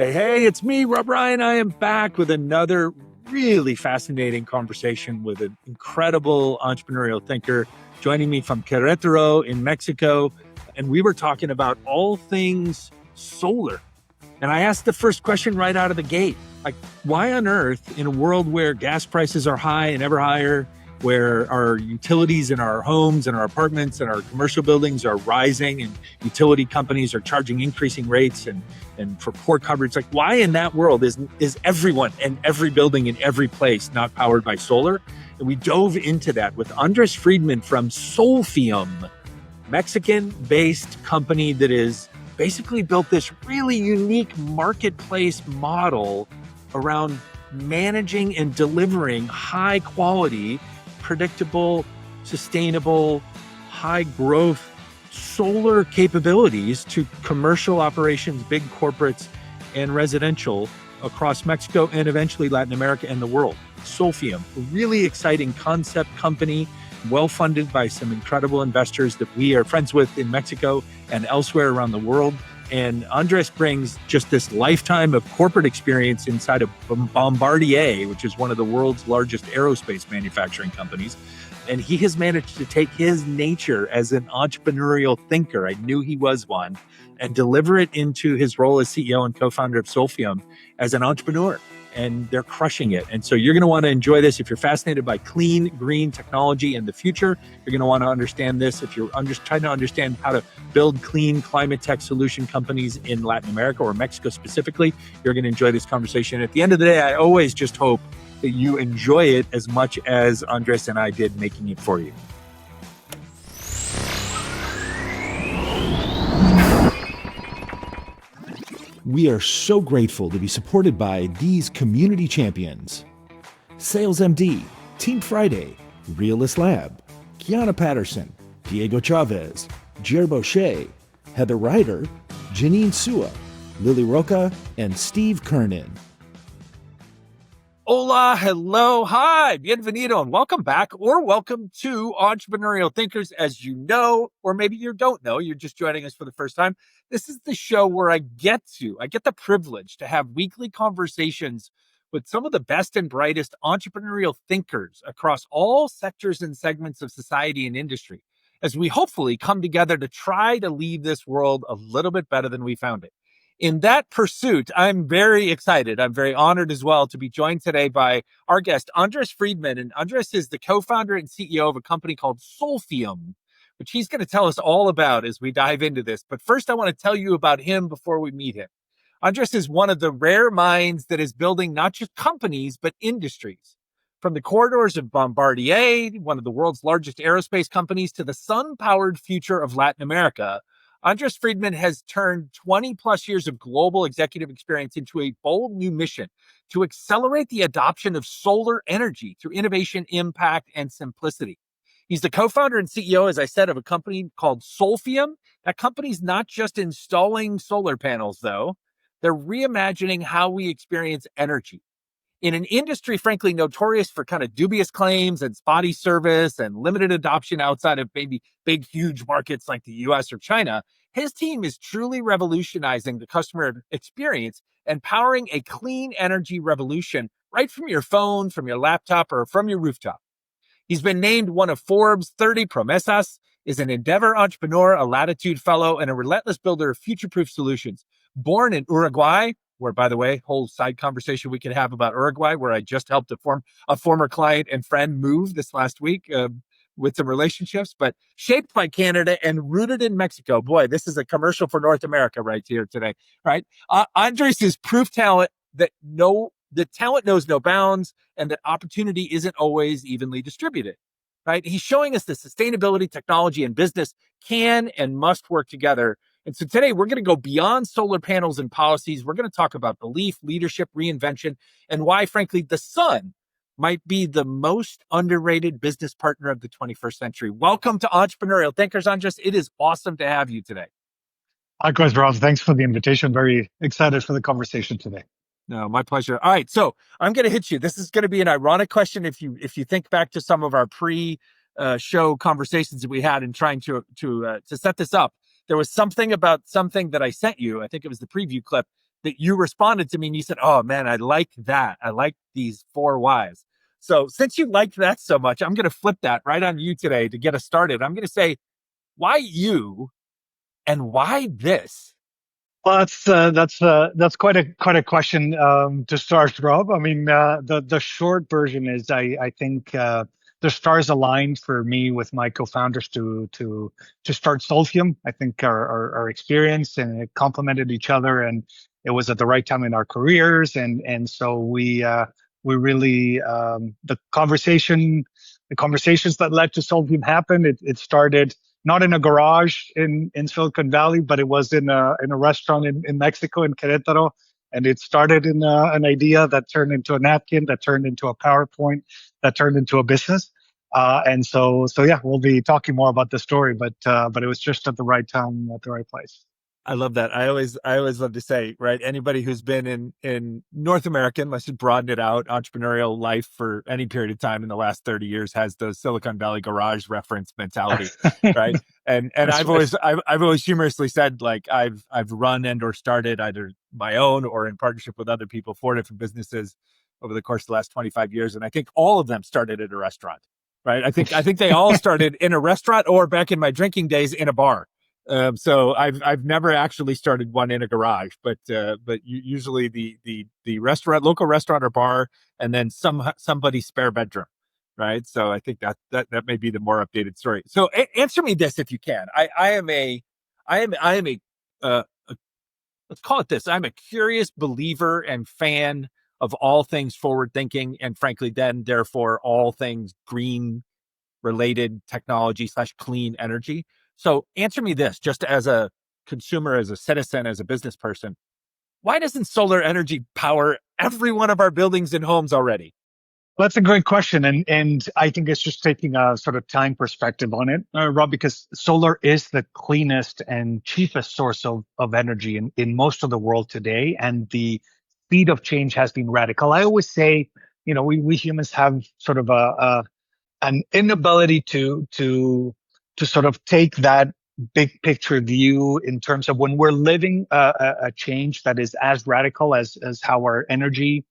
Hey, it's me, Rob Ryan. I am back with another really fascinating conversation with an incredible entrepreneurial thinker joining me from Querétaro in Mexico. And we were talking about all things solar. And I asked the first question right out of the gate, like, why on earth, in a world where gas prices are high and ever higher, where our utilities in our homes and our apartments and our commercial buildings are rising and utility companies are charging increasing rates and for poor coverage, like, why in that world is everyone and every building in every place not powered by solar? And we dove into that with Andres Friedman from Solfium, Mexican-based company that is basically built this really unique marketplace model around managing and delivering high quality, predictable, sustainable, high growth solar capabilities to commercial operations, big corporates, and residential across Mexico and eventually Latin America and the world. Solfium, a really exciting concept company, well-funded by some incredible investors that we are friends with in Mexico and elsewhere around the world. And Andres brings just this lifetime of corporate experience inside of Bombardier, which is one of the world's largest aerospace manufacturing companies. And he has managed to take his nature as an entrepreneurial thinker, I knew he was one, and deliver it into his role as CEO and co-founder of Solfium as an entrepreneur. And they're crushing it. And so you're going to want to enjoy this. If you're fascinated by clean, green technology in the future, you're going to want to understand this. If you're trying to understand how to build clean climate tech solution companies in Latin America or Mexico specifically, you're going to enjoy this conversation. At the end of the day, I always just hope that you enjoy it as much as Andres and I did making it for you. We are so grateful to be supported by these community champions: Sales MD, Team Friday, Realist Lab, Kiana Patterson, Diego Chavez, Jer Boucher, Heather Ryder, Janine Sua, Lily Roca, and Steve Kernan. Hola, hello, hi, bienvenido, and welcome back or welcome to Entrepreneurial Thinkers. As you know, or maybe you don't know, you're just joining us for the first time. This is the show where I get the privilege to have weekly conversations with some of the best and brightest entrepreneurial thinkers across all sectors and segments of society and industry, as we hopefully come together to try to leave this world a little bit better than we found it. In that pursuit, I'm very excited. I'm very honored as well to be joined today by our guest, Andres Friedman. And Andres is the co-founder and CEO of a company called Solfium, which he's going to tell us all about as we dive into this. But first, I want to tell you about him before we meet him. Andres is one of the rare minds that is building not just companies, but industries. From the corridors of Bombardier, one of the world's largest aerospace companies, to the sun-powered future of Latin America, Andres Friedman has turned 20 plus years of global executive experience into a bold new mission to accelerate the adoption of solar energy through innovation, impact, and simplicity. He's the co-founder and CEO, as I said, of a company called Solfium. That company's not just installing solar panels, though. They're reimagining how we experience energy. In an industry, frankly, notorious for kind of dubious claims and spotty service and limited adoption outside of maybe big, huge markets like the US or China, his team is truly revolutionizing the customer experience and powering a clean energy revolution right from your phone, from your laptop, or from your rooftop. He's been named one of Forbes' 30 Promesas, is an Endeavor entrepreneur, a Latitude fellow, and a relentless builder of future-proof solutions. Born in Uruguay, where, by the way, whole side conversation we could have about Uruguay, where I just helped a former client and friend move this last week with some relationships, but shaped by Canada and rooted in Mexico. Boy, this is a commercial for North America right here today, right? Andres is proof talent that talent knows no bounds and that opportunity isn't always evenly distributed, right? He's showing us that sustainability, technology, and business can and must work together. And so today we're going to go beyond solar panels and policies. We're going to talk about belief, leadership, reinvention, and why, frankly, the sun might be the most underrated business partner of the 21st century. Welcome to Entrepreneurial Thinkers, Andres. It is awesome to have you today. Likewise, Rob. Thanks for the invitation. Very excited for the conversation today. No, my pleasure. All right, so I'm going to hit you. This is going to be an ironic question if you think back to some of our pre-show conversations that we had in trying to set this up. There was something about something that I sent you. I think it was the preview clip that you responded to me and you said, oh man, I like that. I like these 4 whys. So since you liked that so much, I'm going to flip that right on you today to get us started. I'm going to say, why you and why this? Well, that's quite a question to start, Rob. I mean, the short version is I think the stars aligned for me with my co-founders to start Solfium. I think our experience and it complemented each other, and it was at the right time in our careers, and so we really the conversations that led to Solfium happened. It started not in a garage in Silicon Valley, but it was in a restaurant in Mexico, in Querétaro. And it started in an idea that turned into a napkin, that turned into a PowerPoint, that turned into a business. So yeah, we'll be talking more about the story, but it was just at the right time, at the right place. I love that. I always love to say, right? Anybody who's been in North America, let's just broaden it out, entrepreneurial life for any period of time in the last 30 years has the Silicon Valley garage reference mentality, right? And That's right. I've always humorously said, like, I've run and or started either my own or in partnership with other people 4 different businesses over the course of the last 25 years, and I think all of them started at a restaurant, right? I think they all started in a restaurant or back in my drinking days in a bar. So I've never actually started one in a garage, but usually the restaurant, local restaurant or bar, and then somebody's spare bedroom, right? So I think that may be the more updated story. So answer me this if you can. I am a let's call it this. I'm a curious believer and fan of all things forward thinking, and frankly, then therefore all things green related technology / clean energy. So answer me this, just as a consumer, as a citizen, as a business person, why doesn't solar energy power every one of our buildings and homes already? Well, that's a great question, and I think it's just taking a sort of time perspective on it, Rob, because solar is the cleanest and cheapest source of energy in most of the world today, and the speed of change has been radical. I always say, we humans have sort of an inability to sort of take that big picture view in terms of when we're living a change that is as radical as how our energy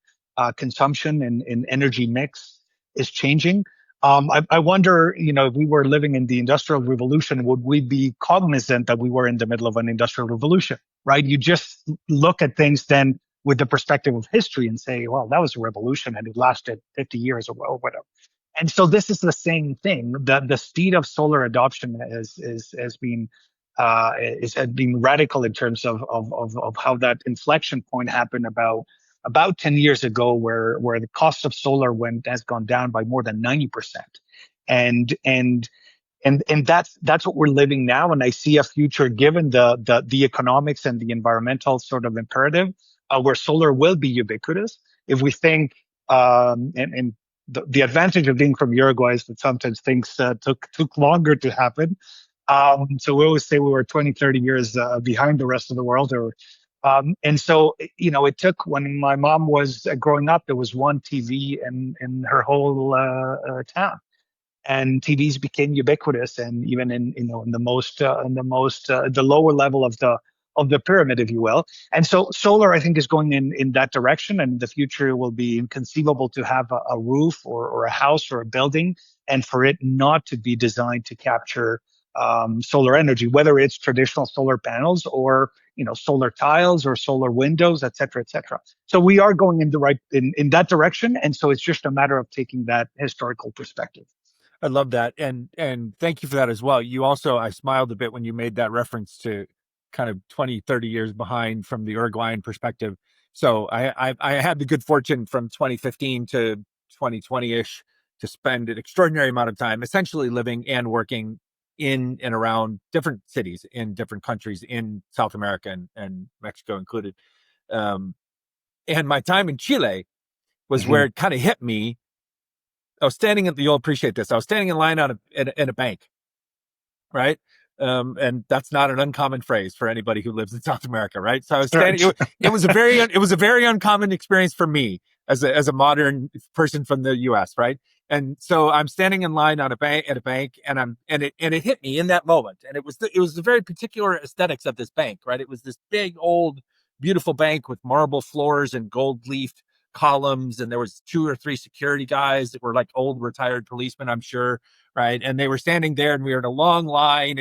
consumption and energy mix is changing. I wonder, if we were living in the industrial revolution, would we be cognizant that we were in the middle of an industrial revolution, right? You just look at things then with the perspective of history and say, well, that was a revolution and it lasted 50 years or whatever. And so this is the same thing. The speed of solar adoption has been radical in terms of how that inflection point happened about 10 years ago, where the cost of solar has gone down by more than 90%. And and and that's what we're living now. And I see a future, given the economics and the environmental sort of imperative, where solar will be ubiquitous. If we think, and the advantage of being from Uruguay is that sometimes things took longer to happen. So we always say we were 20, 30 years behind the rest of the world. And so, it took, when my mom was growing up, there was one TV in her whole town, and TVs became ubiquitous, and even in the lower level of the pyramid, if you will. And so solar, I think, is going in that direction, and in the future will be inconceivable to have a roof or a house or a building and for it not to be designed to capture solar energy, whether it's traditional solar panels or solar tiles or solar windows, et cetera, et cetera. So we are going in that direction, and so it's just a matter of taking that historical perspective. I love that. And thank you for that as well. You also, I smiled a bit when you made that reference to kind of 20, 30 years behind from the Uruguayan perspective. So I had the good fortune from 2015 to 2020-ish to spend an extraordinary amount of time essentially living and working in and around different cities in different countries in South America and Mexico included. And my time in Chile was Mm-hmm. where it kind of hit me. You'll appreciate this. I was standing in line in a bank, right? And that's not an uncommon phrase for anybody who lives in South America, right? So I was standing. Right. It was a very uncommon experience for me as a modern person from the U.S., right? And so I'm standing in line at a bank, and it hit me in that moment, and it was the very particular aesthetics of this bank, right? It was this big old beautiful bank with marble floors and gold leafed columns, and there was 2 or 3 security guys that were like old retired policemen, I'm sure, right? And they were standing there, and we were in a long line,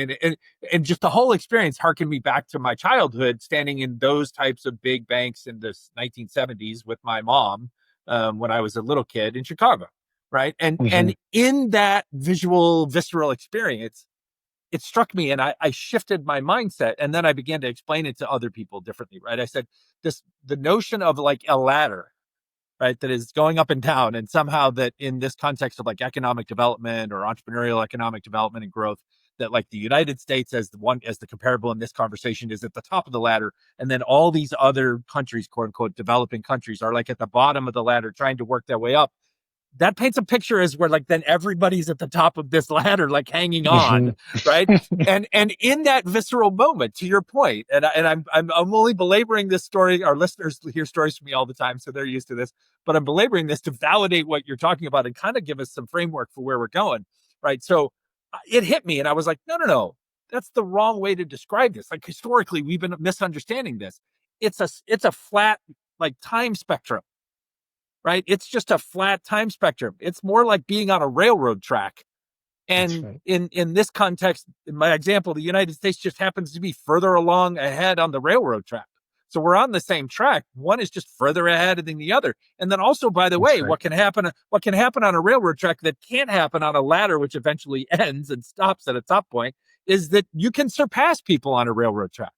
and just the whole experience harkened me back to my childhood, standing in those types of big banks in the 1970s with my mom, when I was a little kid in Chicago, right? And in that visual, visceral experience, it struck me, and I shifted my mindset, and then I began to explain it to other people differently, right? I said, the notion of like a ladder, right, that is going up and down, and somehow that in this context of like economic development or entrepreneurial economic development and growth, that like the United States as the comparable in this conversation is at the top of the ladder, and then all these other countries, quote unquote, developing countries, are like at the bottom of the ladder trying to work their way up. That paints a picture as where like then everybody's at the top of this ladder, like hanging on, right? And in that visceral moment, to your point, and I'm only belaboring this story. Our listeners hear stories from me all the time, so they're used to this. But I'm belaboring this to validate what you're talking about and kind of give us some framework for where we're going, right? So it hit me, and I was like, no, that's the wrong way to describe this. Like historically, we've been misunderstanding this. It's a flat like time spectrum, right? It's just a flat time spectrum. It's more like being on a railroad track. And right. in this context, in my example, the United States just happens to be further along ahead on the railroad track. So we're on the same track. One is just further ahead than the other. And then also, by the way, right. what can happen on a railroad track that can't happen on a ladder, which eventually ends and stops at a top point, is that you can surpass people on a railroad track.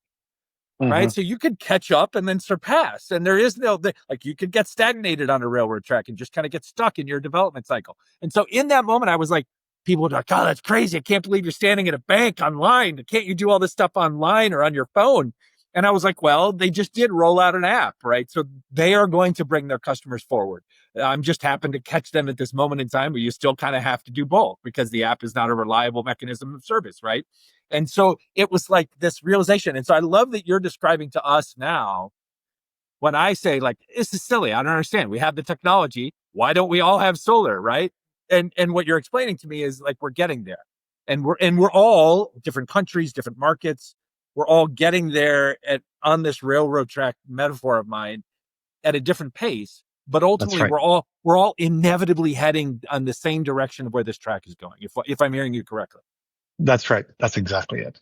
Right. So you could catch up and then surpass. And there is like you could get stagnated on a railroad track and just kind of get stuck in your development cycle. And so in that moment, I was like, people would be like, oh, that's crazy. I can't believe you're standing at a bank online. Can't you do all this stuff online or on your phone? And I was like, well, they just did roll out an app, right? So they are going to bring their customers forward. I'm just happened to catch them at this moment in time where you still kind of have to do both because the app is not a reliable mechanism of service, right? And so it was like this realization. And so I love that you're describing to us now when I say like, this is silly. I don't understand. We have the technology. Why don't we all have solar, right? And what you're explaining to me is like, we're getting there. And we're all different countries, different markets. We're all getting there on this railroad track metaphor of mine at a different pace. But ultimately, right. we're all inevitably heading on the same direction of where this track is going, if I'm hearing you correctly. That's right. That's exactly it.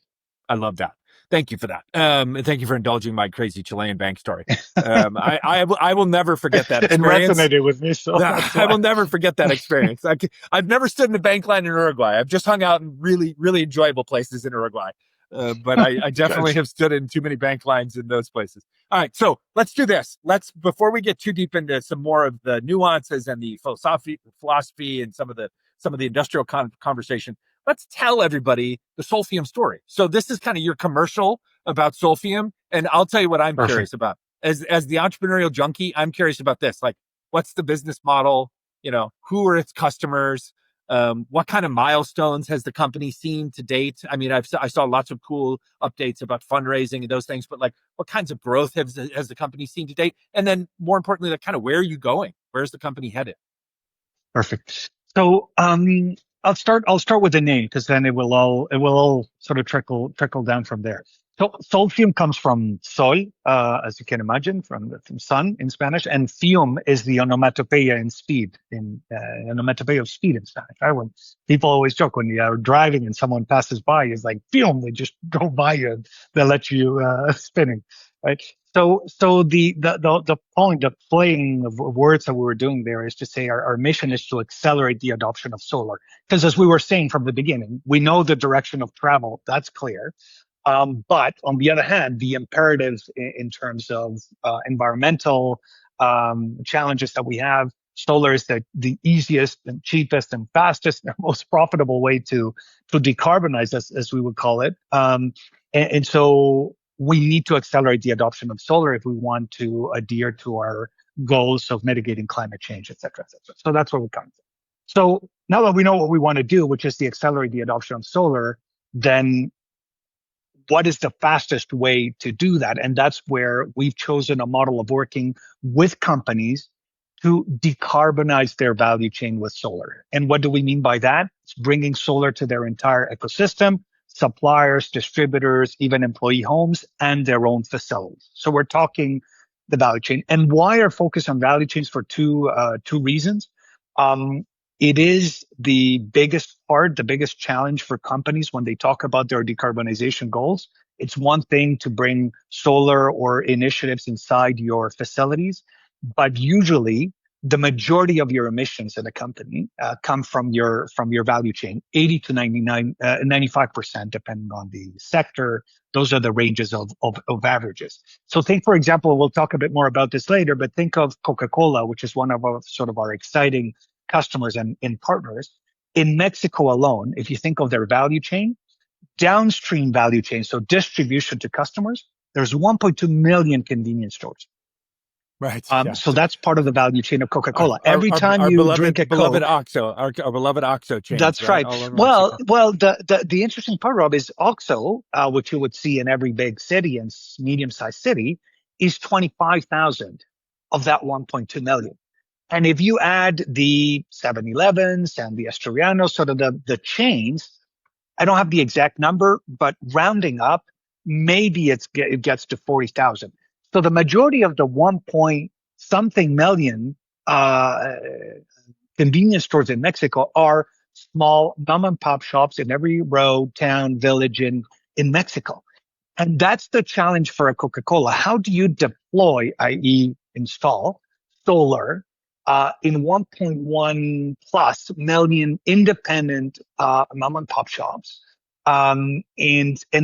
I love that. Thank you for that. And thank you for indulging my crazy Chilean bank story. I will never forget that experience. It resonated with me. So I will never forget that experience. I've never stood in a bank line in Uruguay. I've just hung out in really, really enjoyable places in Uruguay. But I definitely have stood in too many bank lines in those places. All right, so let's do this. Before we get too deep into some more of the nuances and the philosophy and some of the industrial conversation, let's tell everybody the Solfium story. So this is kind of your commercial about Solfium, and I'll tell you what I'm curious about. As the entrepreneurial junkie, I'm curious about this. Like, what's the business model? Who are its customers? What kind of milestones has the company seen to date? I mean, I saw lots of cool updates about fundraising and those things, but like, what kinds of growth has the company seen to date? And then more importantly, like, kind of where are you going? Where's the company headed? Perfect. So, I'll start with the name because then it will all sort of trickle down from there. So Solfium comes from sol, as you can imagine, from sun in Spanish, and fium is the onomatopoeia in speed, onomatopoeia of speed in Spanish. Right? When people always joke when you are driving and someone passes by, it's like fium, they just drove by you and they let you spinning, right? So the point, the playing of words that we were doing there is to say our mission is to accelerate the adoption of solar. Because as we were saying from the beginning, we know the direction of travel, that's clear. But on the other hand, the imperatives in terms of environmental challenges that we have, solar is the easiest and cheapest and fastest and most profitable way to decarbonize, as we would call it. And so we need to accelerate the adoption of solar if we want to adhere to our goals of mitigating climate change, et cetera, et cetera. So that's where we come from. So now that we know what we want to do, which is to accelerate the adoption of solar, then what is the fastest way to do that? And that's where we've chosen a model of working with companies to decarbonize their value chain with solar. And what do we mean by that? It's bringing solar to their entire ecosystem, suppliers, distributors, even employee homes, and their own facilities. So we're talking the value chain. And why are focused on value chains? For two reasons. It is the biggest part, the biggest challenge for companies when they talk about their decarbonization goals. It's one thing to bring solar or initiatives inside your facilities, but usually the majority of your emissions in a company come from your value chain, 80 to 95%, depending on the sector. Those are the ranges of averages. So think, for example, we'll talk a bit more about this later, but think of Coca-Cola, which is one of our sort of our exciting customers and partners. In Mexico alone, if you think of their value chain, downstream value chain, so distribution to customers, there's 1.2 million convenience stores. Right. So that's part of the value chain of Coca-Cola. Every time you drink a beloved Coke, OXXO, our beloved OXXO chains. that's right. All over Well, Mexico. the interesting part, Rob, is OXXO, which you would see in every big city and medium-sized city, is 25,000 of that 1.2 million. And if you add the 7-Elevens and the Asturianos, sort of the chains, I don't have the exact number, but rounding up, maybe it gets to 40,000. So the majority of the 1 point something million convenience stores in Mexico are small mom and pop shops in every road, town, village in Mexico. And that's the challenge for a Coca-Cola. How do you deploy, i.e. install solar in 1.1 plus million independent mom and pop shops? And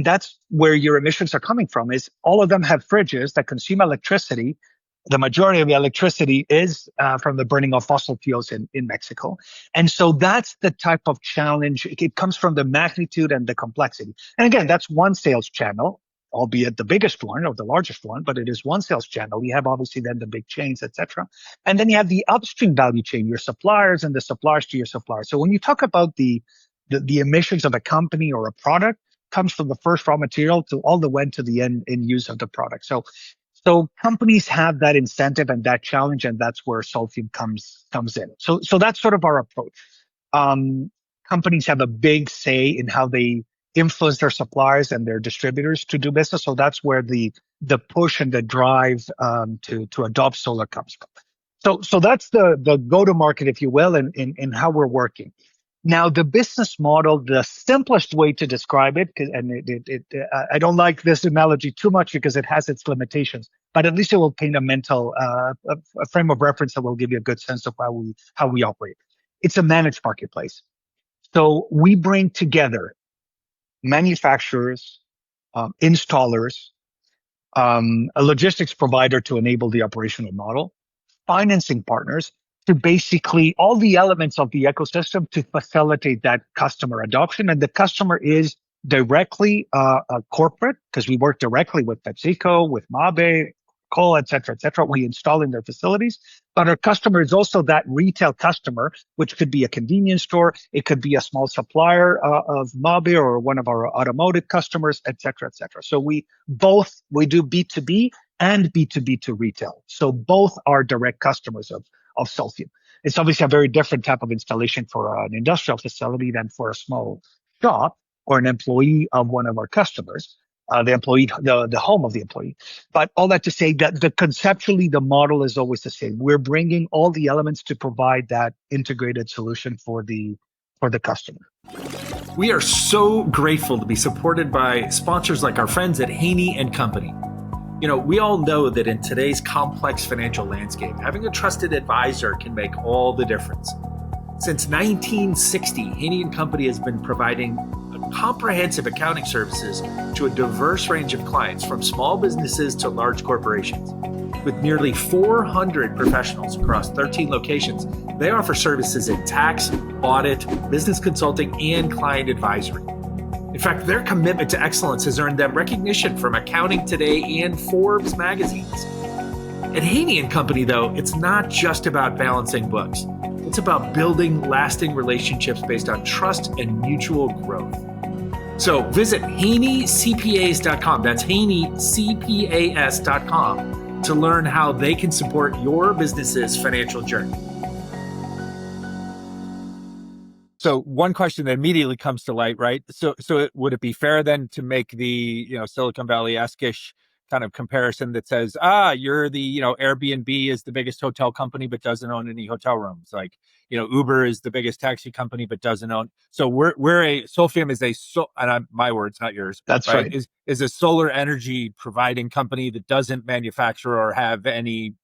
that's where your emissions are coming from, is all of them have fridges that consume electricity. The majority of the electricity is from the burning of fossil fuels in Mexico. And so that's the type of challenge. It comes from the magnitude and the complexity. And again, that's one sales channel, albeit the biggest one or the largest one, but it is one sales channel. You have obviously then the big chains, et cetera. And then you have the upstream value chain, your suppliers and the suppliers to your suppliers. So when you talk about the emissions of a company or a product, comes from the first raw material to all the way to the end use of the product. So companies have that incentive and that challenge, and that's where Solfium comes in. So that's sort of our approach. Companies have a big say in how they influence their suppliers and their distributors to do business. So that's where the push and the drive to adopt solar comes from. So that's the go-to-market, if you will, in how we're working. Now, the business model, the simplest way to describe it, and I don't like this analogy too much because it has its limitations, but at least it will paint a mental a frame of reference that will give you a good sense of how we operate. It's a managed marketplace. So we bring together manufacturers, installers, a logistics provider to enable the operational model, financing partners, to basically all the elements of the ecosystem to facilitate that customer adoption. And the customer is directly a corporate, because we work directly with PepsiCo, with Mabe, Cola, et cetera. We install in their facilities. But our customer is also that retail customer, which could be a convenience store. It could be a small supplier of Mabe or one of our automotive customers, et cetera. So we do B2B and B2B to retail. So both are direct customers of Solfium. It's obviously a very different type of installation for an industrial facility than for a small shop or an employee of one of our customers, the home of the employee. But all that to say that conceptually, the model is always the same. We're bringing all the elements to provide that integrated solution for the customer. We are so grateful to be supported by sponsors like our friends at Haney & Company. You know, we all know that in today's complex financial landscape, having a trusted advisor can make all the difference. Since 1960, Haney & Company has been providing comprehensive accounting services to a diverse range of clients, from small businesses to large corporations. With nearly 400 professionals across 13 locations, they offer services in tax, audit, business consulting, and client advisory. In fact, their commitment to excellence has earned them recognition from Accounting Today and Forbes magazines. At Haney & Company, though, it's not just about balancing books. It's about building lasting relationships based on trust and mutual growth. So visit HaneyCPAs.com, that's HaneyCPAs.com, to learn how they can support your business's financial journey. So one question that immediately comes to light, right? Would it be fair then to make the, Silicon Valley-esque-ish kind of comparison that says, you're the, Airbnb is the biggest hotel company, but doesn't own any hotel rooms. Like, Uber is the biggest taxi company, but doesn't own. So Solfium is my words, not yours, That's right? right. Is a solar energy providing company that doesn't manufacture or have any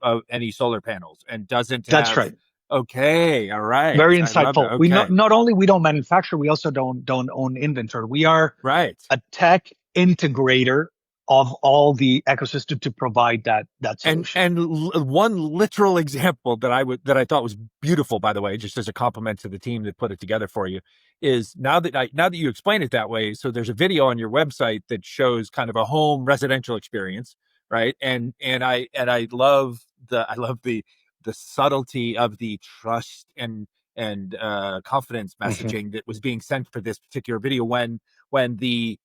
solar panels and doesn't That's have. right. Okay, all right. Very I love it. insightful. We Okay, not only we don't manufacture, we also don't own inventory. We are right. a tech integrator of all the ecosystem to provide that solution. One literal example that I thought was beautiful, by the way, just as a compliment to the team that put it together for you, is now that you explain it that way. So there's a video on your website that shows kind of a home residential experience, right? And I love the subtlety of the trust and confidence Mm-hmm. messaging that was being sent for this particular video when the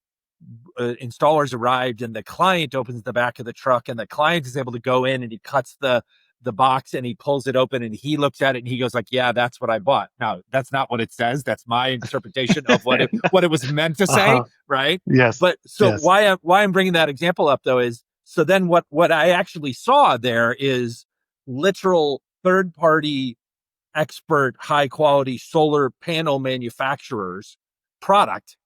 installers arrived and the client opens the back of the truck and the client is able to go in and he cuts the box and he pulls it open and he looks at it and he goes like, yeah, that's what I bought. Now that's not what it says. That's my interpretation of what it was meant to say. Uh-huh. Right. Yes. But so Yes. why I'm bringing that example up though is, so then what I actually saw there is literal third party expert high quality solar panel manufacturers product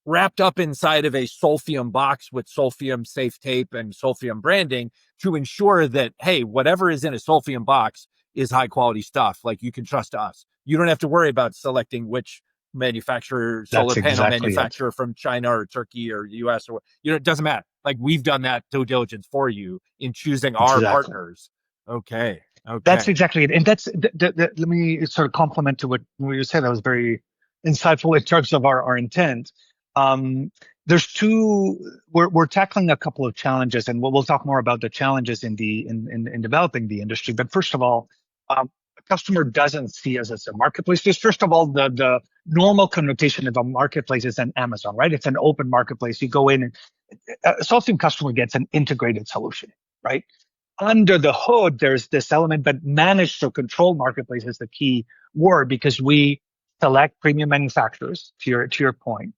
wrapped up inside of a Solfium box with Solfium safe tape and Solfium branding to ensure that, hey, whatever is in a Solfium box is high quality stuff. Like, you can trust us. You don't have to worry about selecting which solar That's panel exactly it. manufacturer from China or Turkey or US, or, it doesn't matter. Like, we've done that due diligence for you in choosing our Exactly. partners. Okay. That's Okay. exactly it. And that's let me sort of compliment to what you said. That was very insightful in terms of our intent. Um, there's two. We're tackling a couple of challenges, and we'll talk more about the challenges in developing the industry. But first of all, a customer doesn't see us as a marketplace. Just first of all, the normal connotation of a marketplace is an Amazon, right? It's an open marketplace. You go in, and a Solfium customer gets an integrated solution, right? Under the hood, there's this element, but managed or controlled marketplace is the key word, because we select premium manufacturers. To your point,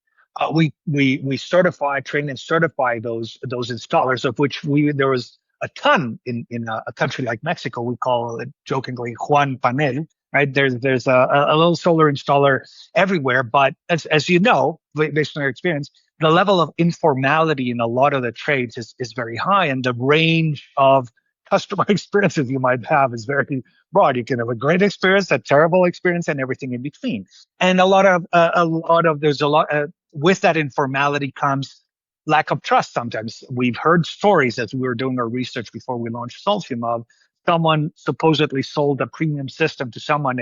we certify, train, and certify those installers, of which there was a ton in a country like Mexico. We call it jokingly Juan Panel. Right, there's a little solar installer everywhere, but as you know, based on your experience, the level of informality in a lot of the trades is very high, and the range of customer experiences you might have is very broad. You can have a great experience, a terrible experience, and everything in between. And there's a lot with that informality comes lack of trust. Sometimes we've heard stories as we were doing our research before we launched Solfium of someone supposedly sold a premium system to someone.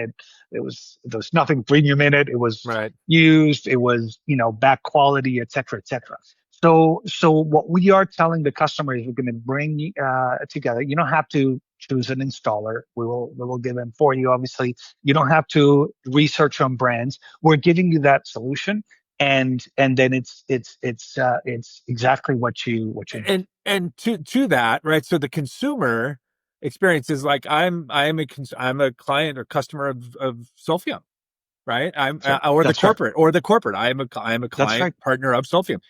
There was nothing premium in it. It was Right. used. It was bad quality, et cetera, et cetera. So what we are telling the customer is we're going to bring together. You don't have to choose an installer. We will give them for you. Obviously, you don't have to research on brands. We're giving you that solution, and then it's exactly what you need. And to that, right? So the consumer experience is like, I'm a client or customer of Solfium, right? I'm That's right. or That's right. the corporate. I am a That's client right. partner of Solfium.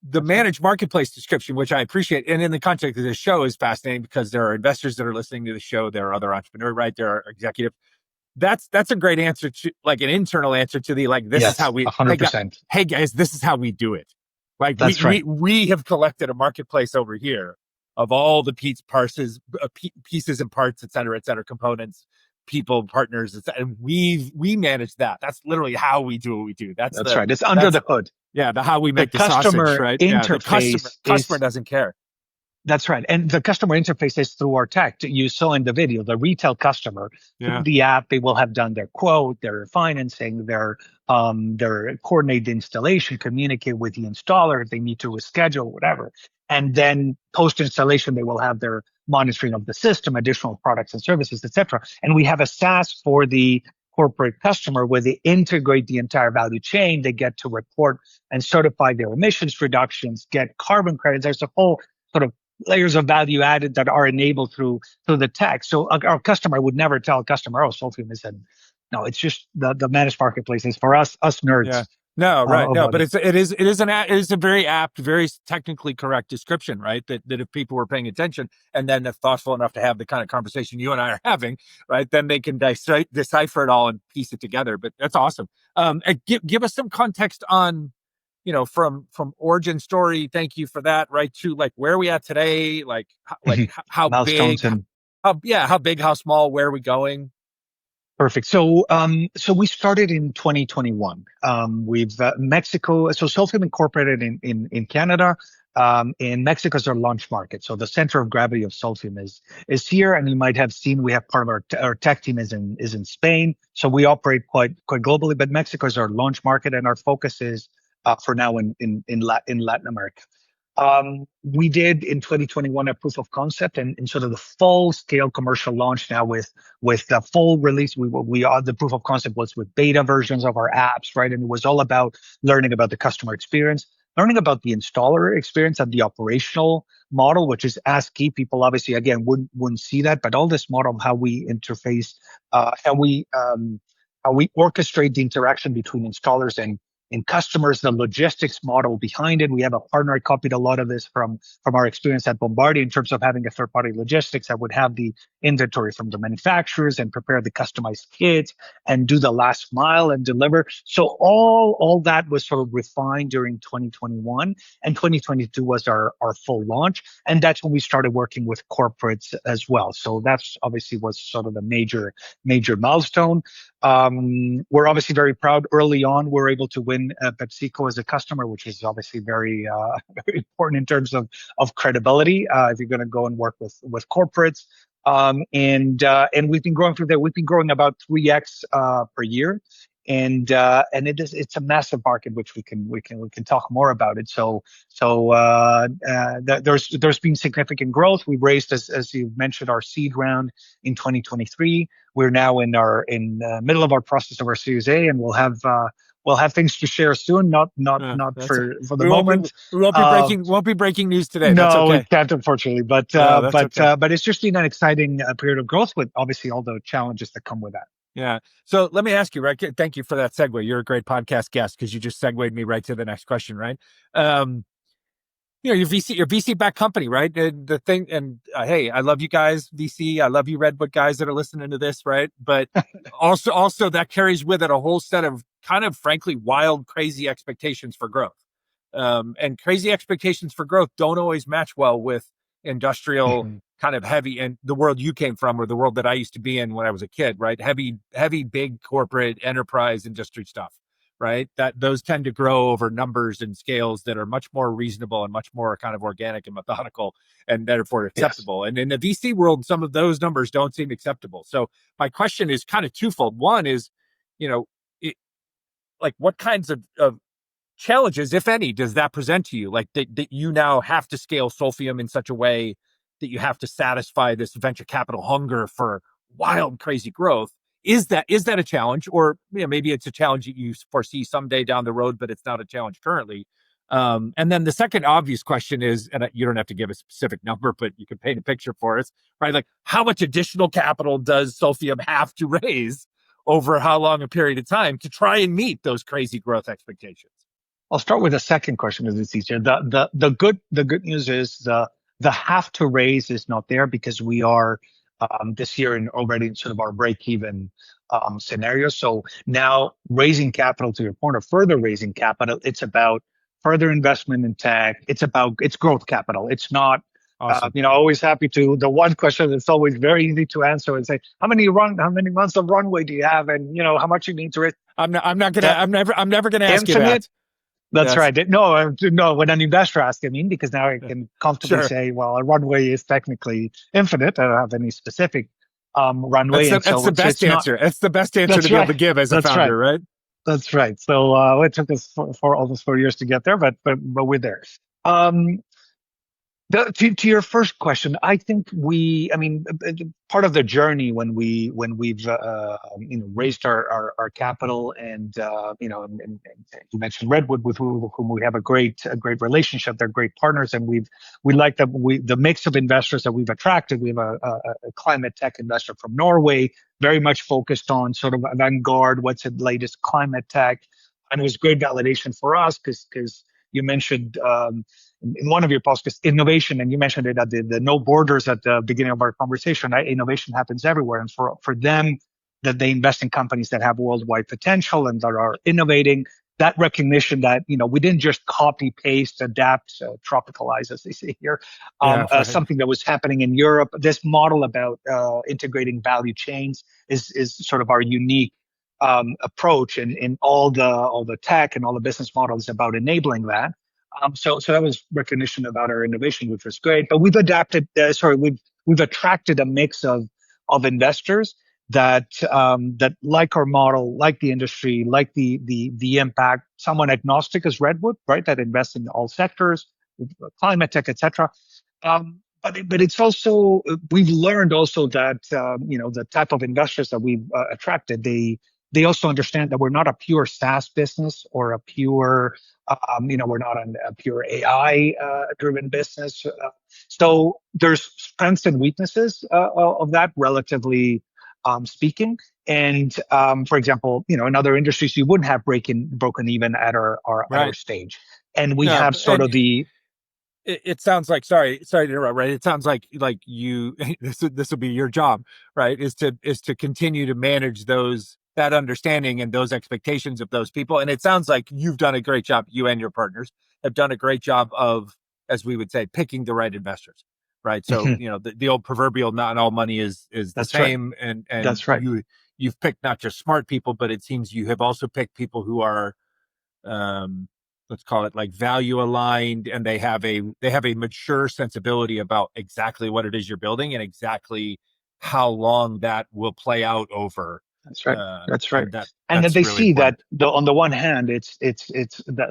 The That's right. managed marketplace description, which I appreciate, and in the context of this show, is fascinating because there are investors that are listening to the show. There are other entrepreneurs, right? There are executives. That's a great answer to, like, an internal answer to the, like, this is how Yes, we, hey, 100%. hey guys, this is how we do it. Like, That's right. we have collected a marketplace over here of all the pieces and parts, et cetera, components, people, partners, and we manage that. That's literally how we do what we do. That's right. It's under That's the hood. the how we The make the sausage, customer right? Yeah, the customer interface customer is doesn't care. That's right. And the customer interface is through our tech. You saw in the video, the retail customer through Yeah, the app, they will have done their quote, their financing, their coordinate the installation, communicate with the installer if they need to reschedule, whatever. And then post installation, they will have their monitoring of the system, additional products and services, etc. And we have a SaaS for the corporate customer where they integrate the entire value chain. They get to report and certify their emissions reductions, get carbon credits. There's a whole sort of layers of value added that are enabled through the tech. So our customer would never tell a customer, "Oh, Solfium is No, it's just the managed marketplaces for us Yeah. nerds No, right. No, about but it. it is a very apt, very technically correct description, right? That if people were paying attention and then if thoughtful enough to have the kind of conversation you and I are having, right, then they can decipher it all and piece it together. But that's awesome. And give us some context on, from origin story. Thank you for that. Right to like where are we at today? How Milestones big? and How big? How small? Where are we going? perfect. So we started in 2021. We've Mexico. So Solfium incorporated in Canada. And Mexico is our launch market. So the center of gravity of Solfium is here. And you might have seen we have part of our tech team is in Spain. So we operate quite globally. But Mexico is our launch market, and our focus is for now in Latin America. We did in 2021 a proof of concept and sort of the full scale commercial launch now with the full release. We are the proof of concept was with beta versions of our apps, right? And it was all about learning about the customer experience, learning about the installer experience and the operational model, which is as key. People obviously again wouldn't see that, but all this model of how we interface, how we orchestrate the interaction between installers and customers, the logistics model behind it. We have a partner. I copied a lot of this from our experience at Bombardier in terms of having a third party logistics that would have the inventory from the manufacturers and prepare the customized kits and do the last mile and deliver. So all that was sort of refined during 2021, and 2022 was our full launch. And that's when we started working with corporates as well. So that's obviously was sort of the major milestone. We're obviously very proud. Early on, we're able to win PepsiCo as a customer, which is obviously very very important in terms of credibility. If you're going to go and work with corporates, and we've been growing through there. We've been growing about 3x per year, and it's a massive market, which we can talk more about it. There's been significant growth. We raised, as you mentioned, our seed round in 2023. We're now in the middle of our process of our Series A, and we'll have things to share soon. Not That's for the we won't be moment. we won't be Uh, breaking news today. That's no, we okay. can't, unfortunately. But No, uh, that's but okay. uh, but it's just been an exciting period of growth with obviously all the challenges that come with that. Yeah. So let me ask you, right? Thank you for that segue. You're a great podcast guest because you just segued me right to the next question, right? Um, your VC backed company, right? And the thing, and hey, I love you guys, VC. I love you, Redwood guys that are listening to this, right? But also that carries with it a whole set of kind of frankly wild, crazy expectations for growth. And crazy expectations for growth don't always match well with industrial Mhm. kind of heavy and the world you came from or the world that I used to be in when I was a kid, right? Heavy, big corporate enterprise industry stuff, right? That those tend to grow over numbers and scales that are much more reasonable and much more kind of organic and methodical and therefore Yes. acceptable. And in the VC world, some of those numbers don't seem acceptable. So my question is kind of twofold. One is, you know, it, like what kinds of challenges, if any, does that present to you? Like that you now have to scale Solfium in such a way that you have to satisfy this venture capital hunger for wild, crazy growth. Is that a challenge, or maybe it's a challenge that you foresee someday down the road, but it's not a challenge currently? And then the second obvious question is, and you don't have to give a specific number, but you can paint a picture for us, right? Like how much additional capital does Solfium have to raise over how long a period of time to try and meet those crazy growth expectations? I'll start with the second question because it's easier. The good news is the have to raise is not there because we are this year in already in sort of our break even scenario. So now raising capital, to your point, or further raising capital, it's about further investment in tech. It's growth capital. It's not. Awesome. Always happy to. The one question that's always very easy to answer and say, how many months of runway do you have, and how much you need to raise? That I'm never gonna ask you infinite. that. That's Yes. right. No. When an investor asks, I mean, because now I Yeah. can comfortably Sure. say, well, a runway is technically infinite. I don't have any specific runway, and That's the so best it's not. answer. That's the best answer to That's be able to right. give as a That's right. founder, right? That's right. So it took us for almost 4 years to get there, but we're there. Um, To your first question, I think part of the journey when we've raised our capital and you mentioned Redwood with whom we have a great relationship. They're great partners, and we like the mix of investors that we've attracted. We have a climate tech investor from Norway, very much focused on sort of avant-garde, what's the latest climate tech, and it was great validation for us because you mentioned. In one of your podcasts, innovation, and you mentioned it at the no borders at the beginning of our conversation. Right? Innovation happens everywhere, and for them, that they invest in companies that have worldwide potential and that are innovating. That recognition that we didn't just copy, paste, adapt, tropicalize, as they say here, Yeah, right. something that was happening in Europe. This model about integrating value chains is sort of our unique approach, and in all the tech and all the business models about enabling that. So that was recognition about our innovation, which was great. But we've attracted a mix of investors that like our model, like the industry, like the impact. Someone agnostic as Redwood, right? That invests in all sectors, climate tech, etc. But it's also we've learned also that the type of investors that we've attracted, they also understand that we're not a pure SaaS business or a pure we're not a pure AI driven business. So there's strengths and weaknesses of that, relatively speaking. And for example, in other industries, you wouldn't have broken even at our Right. stage, and we No, have sort and of the it sounds like, sorry to interrupt, right? It sounds like you this will be your job, right? Is to continue to manage that understanding and those expectations of those people. And it sounds like you've done a great job. You and your partners have done a great job of, as we would say, picking the right investors, right? So the old proverbial not all money is the that's right, same, and that's right, you've picked not just smart people, but it seems you have also picked people who are um let's call it like value aligned, and they have a mature sensibility about exactly what it is you're building and exactly how long that will play out over. that's right, that's right. And And then that's they really see that important. on the one hand,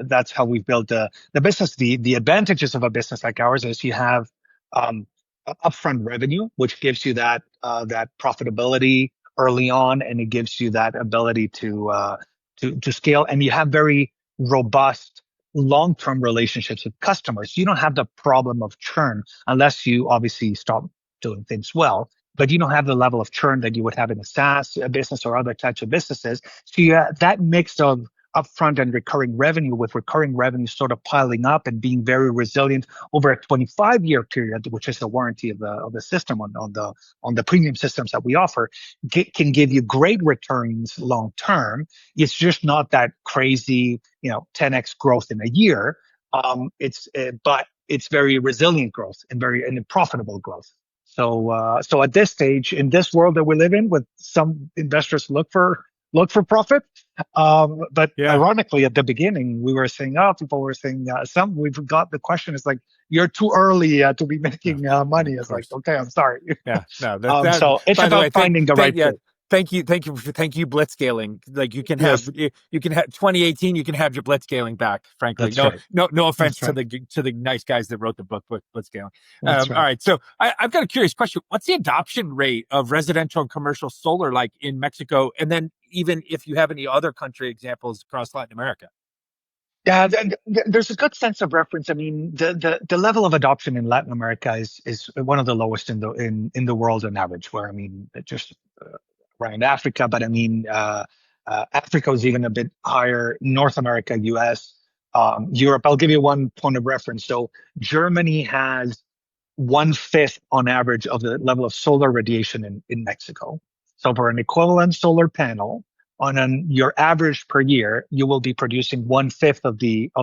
that's how we've built the business. The advantages of a business like ours is you have um, upfront revenue, which gives you that profitability early on, and it gives you that ability to scale. And you have very robust long-term relationships with customers. You don't have the problem of churn unless you obviously stop doing things well, but you don't have the level of churn that you would have in a SaaS business or other types of businesses. So that mix of upfront and recurring revenue, with recurring revenue sort of piling up and being very resilient over a 25-year period, which is the warranty of the system on the premium systems that we offer, can give you great returns long term. It's just not that crazy, 10x growth in a year. But it's very resilient growth and profitable growth. So at this stage, in this world that we live in, with some investors look for profit, but Yeah. ironically, at the beginning, people were saying, we've got the question is like, you're too early to be No, making no, money. of It's like, course. okay, I'm sorry. Yeah, no, that. So it's By the way, about finding the right yeah, fit. thank you, blitzscaling. Like Yes, you can have 2018, you can have your blitzscaling back. Frankly, that's right. no offense That's right. to the nice guys that wrote the book Blitzscaling. That's All right. right, so I've got a curious question. What's the adoption rate of residential and commercial solar like in Mexico, and then even if you have any other country examples across Latin America? Yeah, there's a good sense of reference. I mean, the level of adoption in Latin America is one of the lowest in the world on average. Where I mean, just around Africa, but I mean, Africa is even a bit higher. North America, U.S., Europe. I'll give you one point of reference. So Germany has 1/5 on average of the level of solar radiation in Mexico. So for an equivalent solar panel your average per year, you will be producing 1/5 of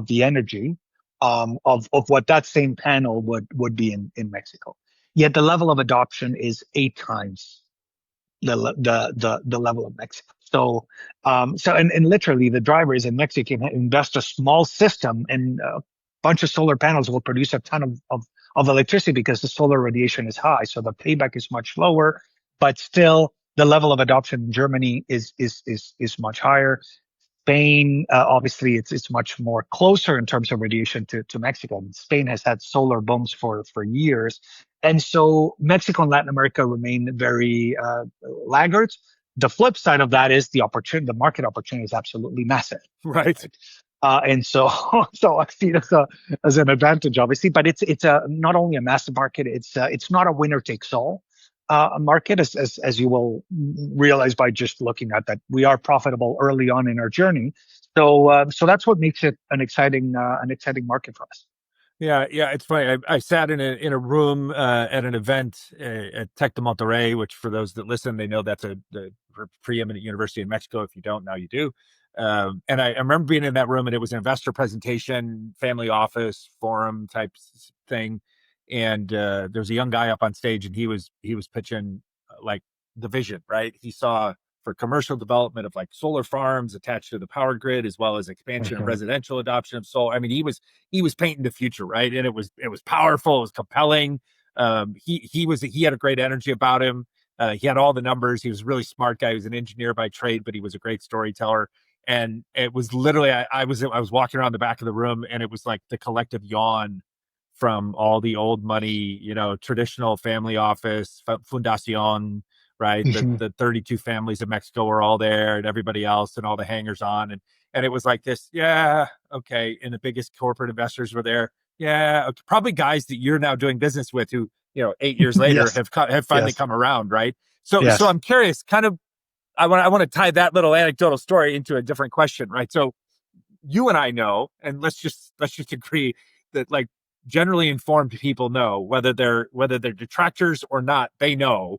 the energy of what that same panel would be in Mexico. Yet the level of adoption is 8 times the level of Mexico. And literally the driver is in Mexico can invest a small system, and a bunch of solar panels will produce a ton of electricity because the solar radiation is high. So the payback is much lower, but still the level of adoption in Germany is much higher. Spain, obviously, it's much more closer in terms of radiation to Mexico. Spain has had solar booms for years, and so Mexico and Latin America remain very laggards. The flip side of that is the opportunity. The market opportunity is absolutely massive, Right. right? And so, so I see it as an advantage, obviously, but it's a not only a massive market, it's not a winner takes all market, as you will realize by just looking at that. We are profitable early on in our journey, so that's what makes it an exciting market for us. Yeah, yeah, it's funny. I sat in a room at an event at Tec de Monterrey, which for those that listen, they know that's the preeminent university in Mexico. If you don't, now you do. And I remember being in that room, and it was an investor presentation, family office forum type thing. And there's a young guy up on stage, and he was pitching like the vision, right? He saw for commercial development of like solar farms attached to the power grid, as well as expansion of Mhm. residential adoption of solar. I mean, he was painting the future, right? And it was powerful, it was compelling. He had a great energy about him. He had all the numbers. He was a really smart guy. He was an engineer by trade, but he was a great storyteller. And it was literally, I was walking around the back of the room, and it was like the collective yawn from all the old money, traditional family office, fundacion, right? The Mhm. the 32 families of Mexico were all there, and everybody else, and all the hangers on, and it was like this, yeah, okay. And the biggest corporate investors were there, yeah, okay. Probably guys that you're now doing business with, who 8 years later Yes, have finally yes, come around, right? So yes. I'm curious, kind of, I want to tie that little anecdotal story into a different question, right? So you and I know, and let's just agree that, like, generally informed people know, whether they're detractors or not, they know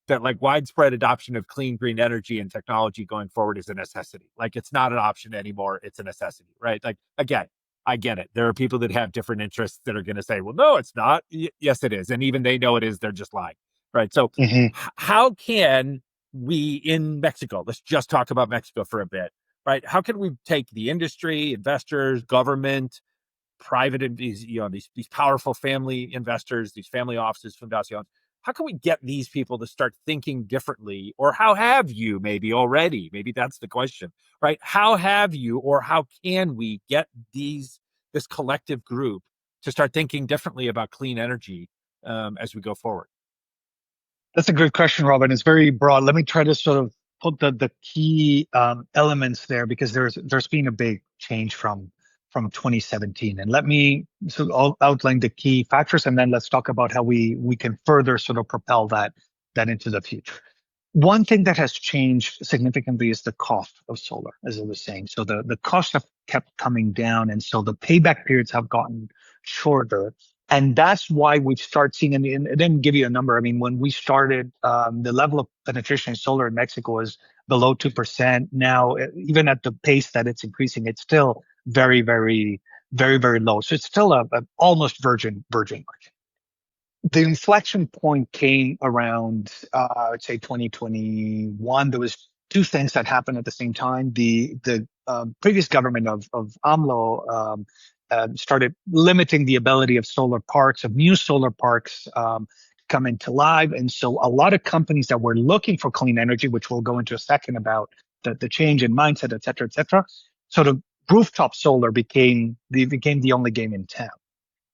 that, like, widespread adoption of clean green energy and technology going forward is a necessity. Like, it's not an option anymore, it's a necessity, right? Like, again, I get it. There are people that have different interests that are going to say, well, no, it's not. Yes, it is. And even they know it is, they're just lying, right? So Hmm. how can we in Mexico, let's just talk about Mexico for a bit, right? How can we take the industry, investors, government, private, and these powerful family investors, these family offices, fundaciones, how can we get these people to start thinking differently? Or how have you maybe already? Maybe that's the question, right? How have you, or how can we get this collective group to start thinking differently about clean energy as we go forward? That's a good question, Robin. It's very broad. Let me try to sort of put the key elements there, because there's been a big change from 2017. And let me sort of outline the key factors, and then let's talk about how we can further sort of propel that into the future. One thing that has changed significantly is the cost of solar, as I was saying. So the costs have kept coming down, and so the payback periods have gotten shorter. And that's why we've started seeing, and I didn't give you a number. I mean, when we started, the level of penetration in solar in Mexico was below 2%. Now, even at the pace that it's increasing, it's still very, very, very, very low. So it's still a almost virgin market. The inflection point came around, I'd say 2021. There was two things that happened at the same time. The previous government of AMLO started limiting the ability of new solar parks, to come into live. And so a lot of companies that were looking for clean energy, which we'll go into a second about the change in mindset, et cetera, sort of rooftop solar became the only game in town.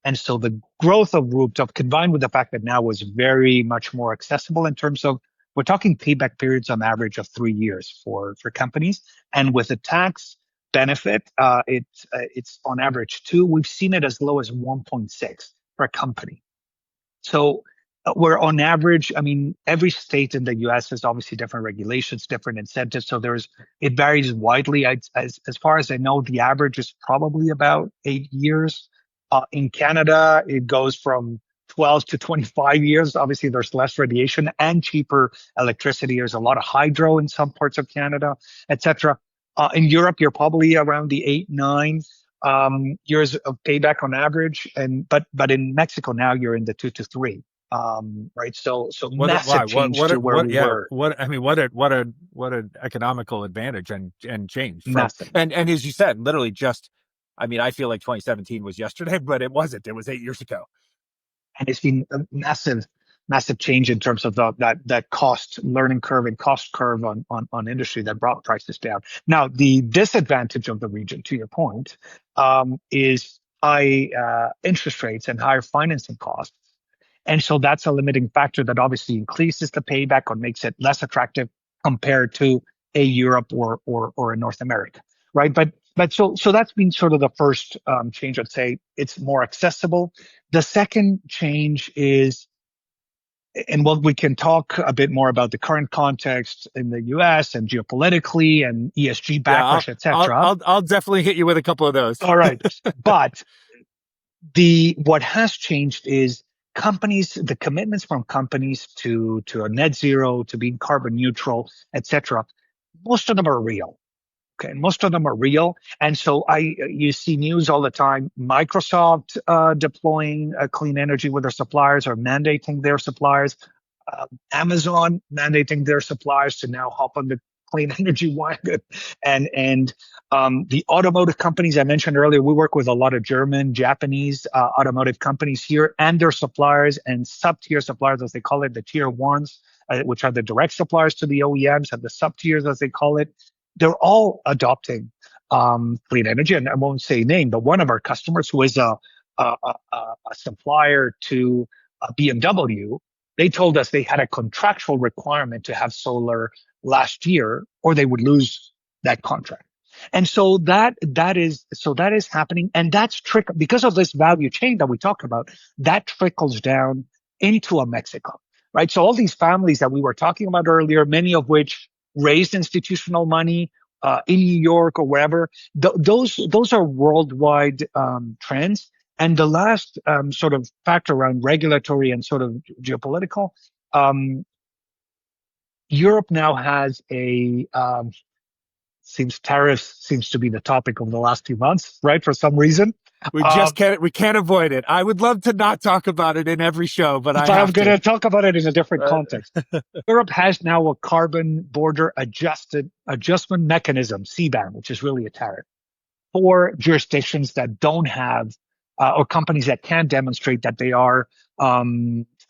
And so the growth of rooftop, combined with the fact that now was very much more accessible in terms of, we're talking payback periods on average of 3 years for companies. And with a tax benefit, it's on average two. We've seen it as low as 1.6 for a company. So we're on average, I mean, every state in the US has obviously different regulations, different incentives. So it varies widely. As far as I know, the average is probably about 8 years. In Canada, it goes from 12 to 25 years. Obviously, there's less radiation and cheaper electricity. There's a lot of hydro in some parts of Canada, etc. In Europe, you're probably around the 8, 9 years of payback on average, but in Mexico now you're in the 2 to 3. Right, so Why? massive change to where What? we Yeah. were. I mean, what an economical advantage and change from, Massive. and as you said, literally just, I mean, I feel like 2017 was yesterday, but it wasn't. It was 8 years ago. And it's been massive. massive change in terms of that cost learning curve and cost curve on industry that brought prices down. Now, the disadvantage of the region, to your point, is high interest rates and higher financing costs. And so that's a limiting factor that obviously increases the payback or makes it less attractive compared to a Europe or a North America, right? But so that's been sort of the first change. I'd say it's more accessible. The second change is, and what we can talk a bit more about the current context in the U.S. and geopolitically and ESG backlash, etc. I'll definitely hit you with a couple of those. All right, but what has changed is companies, the commitments from companies to a net zero, to being carbon neutral, etc. Most of them are real. Okay, most of them are real, and so you see news all the time. Microsoft deploying clean energy with their suppliers or mandating their suppliers. Amazon mandating their suppliers to now hop on the clean energy wagon, and the automotive companies I mentioned earlier. We work with a lot of German, Japanese automotive companies here, and their suppliers and sub-tier suppliers, as they call it, the tier ones, which are the direct suppliers to the OEMs, and the sub-tiers, as they call it. They're all adopting clean energy, and I won't say name, but one of our customers, who is a supplier to BMW, they told us they had a contractual requirement to have solar last year, or they would lose that contract. And so that is happening, and that's because of this value chain that we talk about. That trickles down into a Mexico, right? So all these families that we were talking about earlier, many of which raised institutional money in New York or wherever. Those are worldwide trends. And the last sort of factor around regulatory and sort of geopolitical, Europe now has tariffs seems to be the topic of the last few months, right? For some reason. We can't avoid it. I would love to not talk about it in every show, but I'm going to talk about it in a different context. Europe has now a carbon border adjustment mechanism, CBAM, which is really a tariff, for jurisdictions that don't have, or companies that can't demonstrate that they are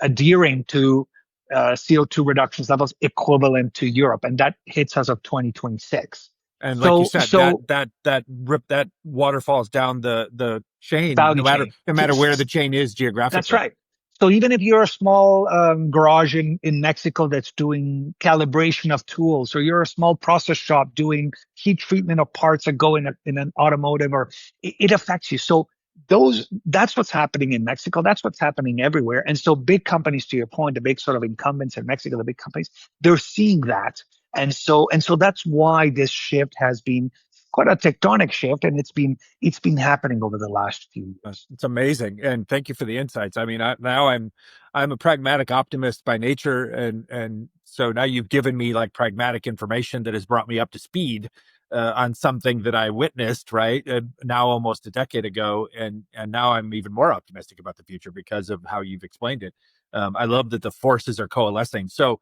adhering to CO2 reductions levels equivalent to Europe, and that hits as of 2026. And like you said, that waterfalls down the chain, no matter where the chain is geographically. That's right. So even if you're a small garage in Mexico that's doing calibration of tools, or you're a small process shop doing heat treatment of parts that go in an automotive, or it affects you. So that's what's happening in Mexico. That's what's happening everywhere. And so big companies, to your point, the big sort of incumbents in Mexico, the big companies, they're seeing that. And so that's why this shift has been quite a tectonic shift, and it's been happening over the last few years. It's amazing, and thank you for the insights. I mean, now I'm a pragmatic optimist by nature, and so now you've given me like pragmatic information that has brought me up to speed on something that I witnessed, right? Now almost a decade ago, and now I'm even more optimistic about the future because of how you've explained it. I love that the forces are coalescing. So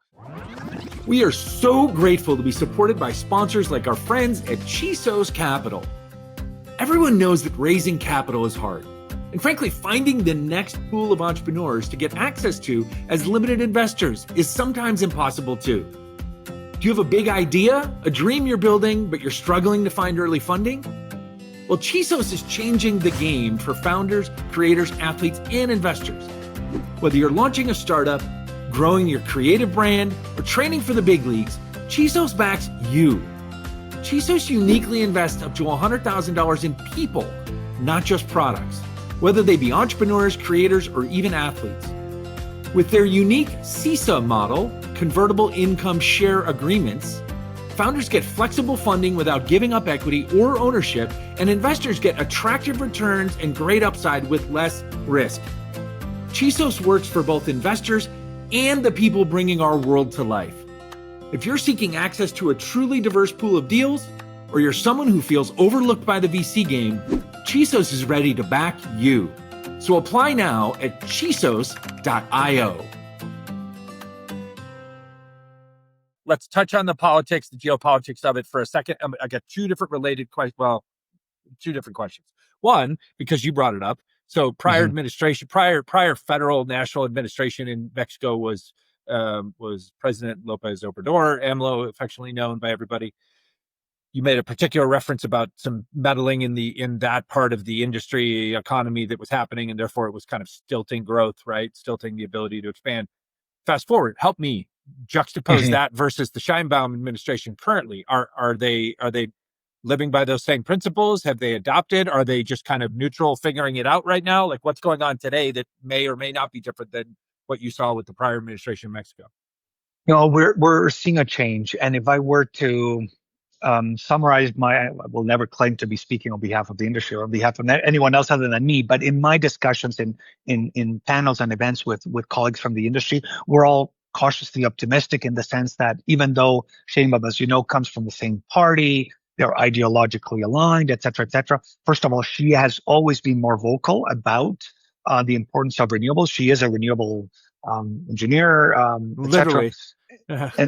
we are so grateful to be supported by sponsors like our friends at Chisos Capital. Everyone knows that raising capital is hard. And frankly, finding the next pool of entrepreneurs to get access to as limited investors is sometimes impossible too. Do you have a big idea, a dream you're building, but you're struggling to find early funding? Well, Chisos is changing the game for founders, creators, athletes, and investors. Whether you're launching a startup, growing your creative brand, or training for the big leagues, Chisos backs you. Chisos uniquely invests up to $100,000 in people, not just products, whether they be entrepreneurs, creators, or even athletes. With their unique CISA model, convertible income share agreements, founders get flexible funding without giving up equity or ownership, and investors get attractive returns and great upside with less risk. Chisos works for both investors and the people bringing our world to life. If you're seeking access to a truly diverse pool of deals, or you're someone who feels overlooked by the VC game, Chisos is ready to back you. So apply now at chisos.io. Let's touch on the politics, the geopolitics of it for a second. I got two different questions. One, because you brought it up, So prior administration, prior federal national administration in Mexico was President López Obrador, AMLO, affectionately known by everybody. You made a particular reference about some meddling in that part of the industry economy that was happening, and therefore it was kind of stilting growth, right? Stilting the ability to expand. Fast forward, help me juxtapose that versus the Scheinbaum administration currently. Are they living by those same principles? Have they adopted? Are they just kind of neutral, figuring it out right now? Like what's going on today that may or may not be different than what you saw with the prior administration in Mexico? We're seeing a change, and if I were to summarize I will never claim to be speaking on behalf of the industry or on behalf of anyone else other than me, but in my discussions in panels and events with colleagues from the industry, we're all cautiously optimistic in the sense that even though Sheinbaum, as you know, comes from the same party, they're ideologically aligned, et cetera, et cetera. First of all, she has always been more vocal about the importance of renewables. She is a renewable engineer, et cetera.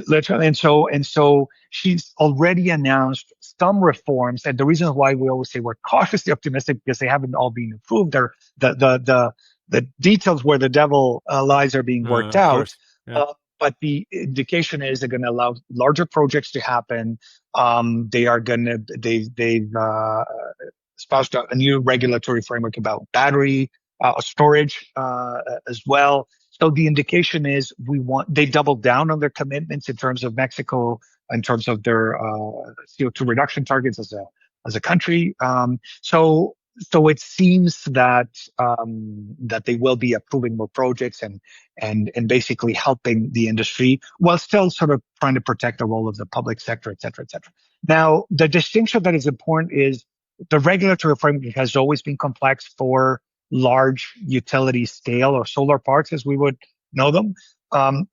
Literally. And so she's already announced some reforms. And the reason why we always say we're cautiously optimistic because they haven't all been approved. They're the details where the devil lies are being worked out. Yeah. But the indication is they're going to allow larger projects to happen. They've espoused a new regulatory framework about battery storage as well. So the indication is they doubled down on their commitments in terms of Mexico, in terms of their CO2 reduction targets as a country. So it seems that they will be approving more projects and basically helping the industry while still sort of trying to protect the role of the public sector, et cetera, et cetera. Now, the distinction that is important is the regulatory framework has always been complex for large utility scale or solar parks, as we would know them,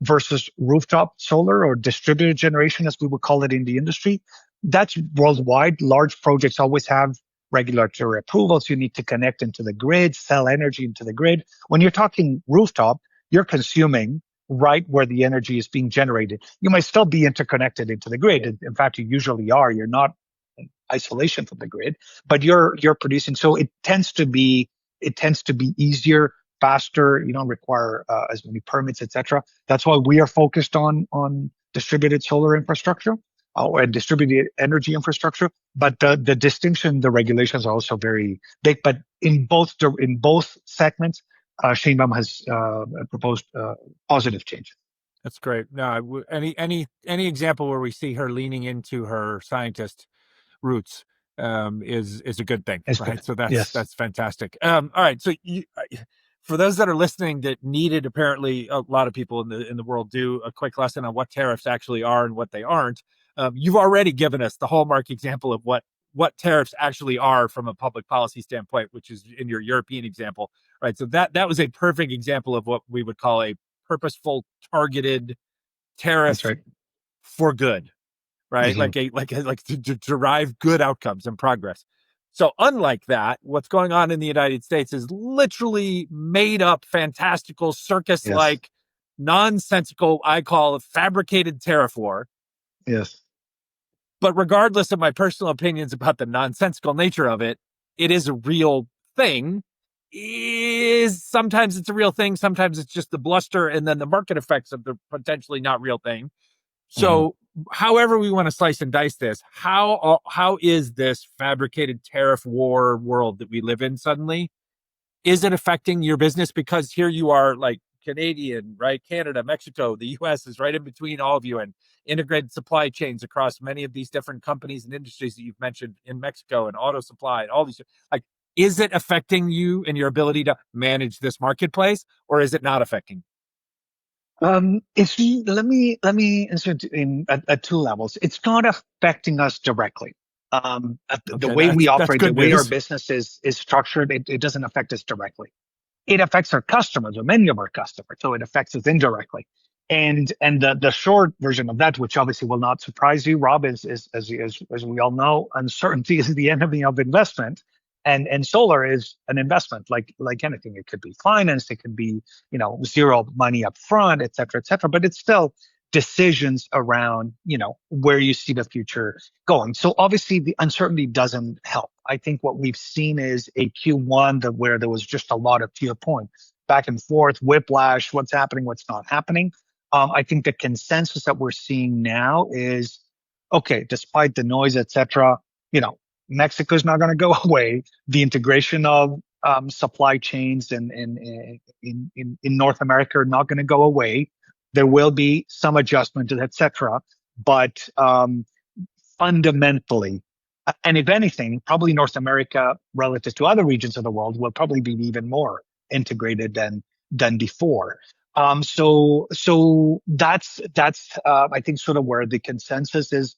versus rooftop solar or distributed generation, as we would call it in the industry. That's worldwide. Large projects always have regulatory approvals. You need to connect into the grid, sell energy into the grid. When you're talking rooftop, you're consuming right where the energy is being generated. You might still be interconnected into the grid. In fact, you usually are. You're not in isolation from the grid, but you're producing. So it tends to be easier, faster. You don't require as many permits, etc. That's why we are focused on distributed solar infrastructure and distributed energy infrastructure. But the distinction, the regulations are also very big. But in both segments, Sheinbaum has proposed positive changes. That's great. No, any example where we see her leaning into her scientist roots is a good thing, right? Good. So that's fantastic. All right. So for those that are listening that needed, apparently a lot of people in the world do a quick lesson on what tariffs actually are and what they aren't. You've already given us the hallmark example of what tariffs actually are from a public policy standpoint, which is in your European example, right? So that was a perfect example of what we would call a purposeful, targeted tariff for good, right? Mm-hmm. Like to derive good outcomes and progress. So unlike that, what's going on in the United States is literally made up, fantastical, circus-like, nonsensical, I call it fabricated tariff war. Yes. But regardless of my personal opinions about the nonsensical nature of it, it is a real thing. Sometimes it's a real thing. Sometimes it's just the bluster and then the market effects of the potentially not real thing. So however we want to slice and dice this, how is this fabricated tariff war world that we live in suddenly? Is it affecting your business? Because here you are like Canadian, right? Canada, Mexico, the US is right in between all of you, and integrated supply chains across many of these different companies and industries that you've mentioned in Mexico and auto supply and all these. Like, is it affecting you and your ability to manage this marketplace, or is it not affecting? Let me answer at two levels. It's not affecting us directly. The way we operate, the way our business is structured, it doesn't affect us directly. It affects our customers, or many of our customers, so it affects us indirectly. And the short version of that, which obviously will not surprise you, Rob, is as we all know, uncertainty is the enemy of investment. And solar is an investment, like anything. It could be finance, it can be zero money up front, et cetera, but it's still decisions around, where you see the future going. So obviously the uncertainty doesn't help. I think what we've seen is a Q1 where there was just a lot of, to your point, back and forth, whiplash, what's happening, what's not happening. I think the consensus that we're seeing now is, okay, despite the noise, etc., Mexico's not going to go away. The integration of supply chains in North America are not going to go away. There will be some adjustment, etc. But fundamentally, and if anything, probably North America relative to other regions of the world will probably be even more integrated than before. So that's I think sort of where the consensus is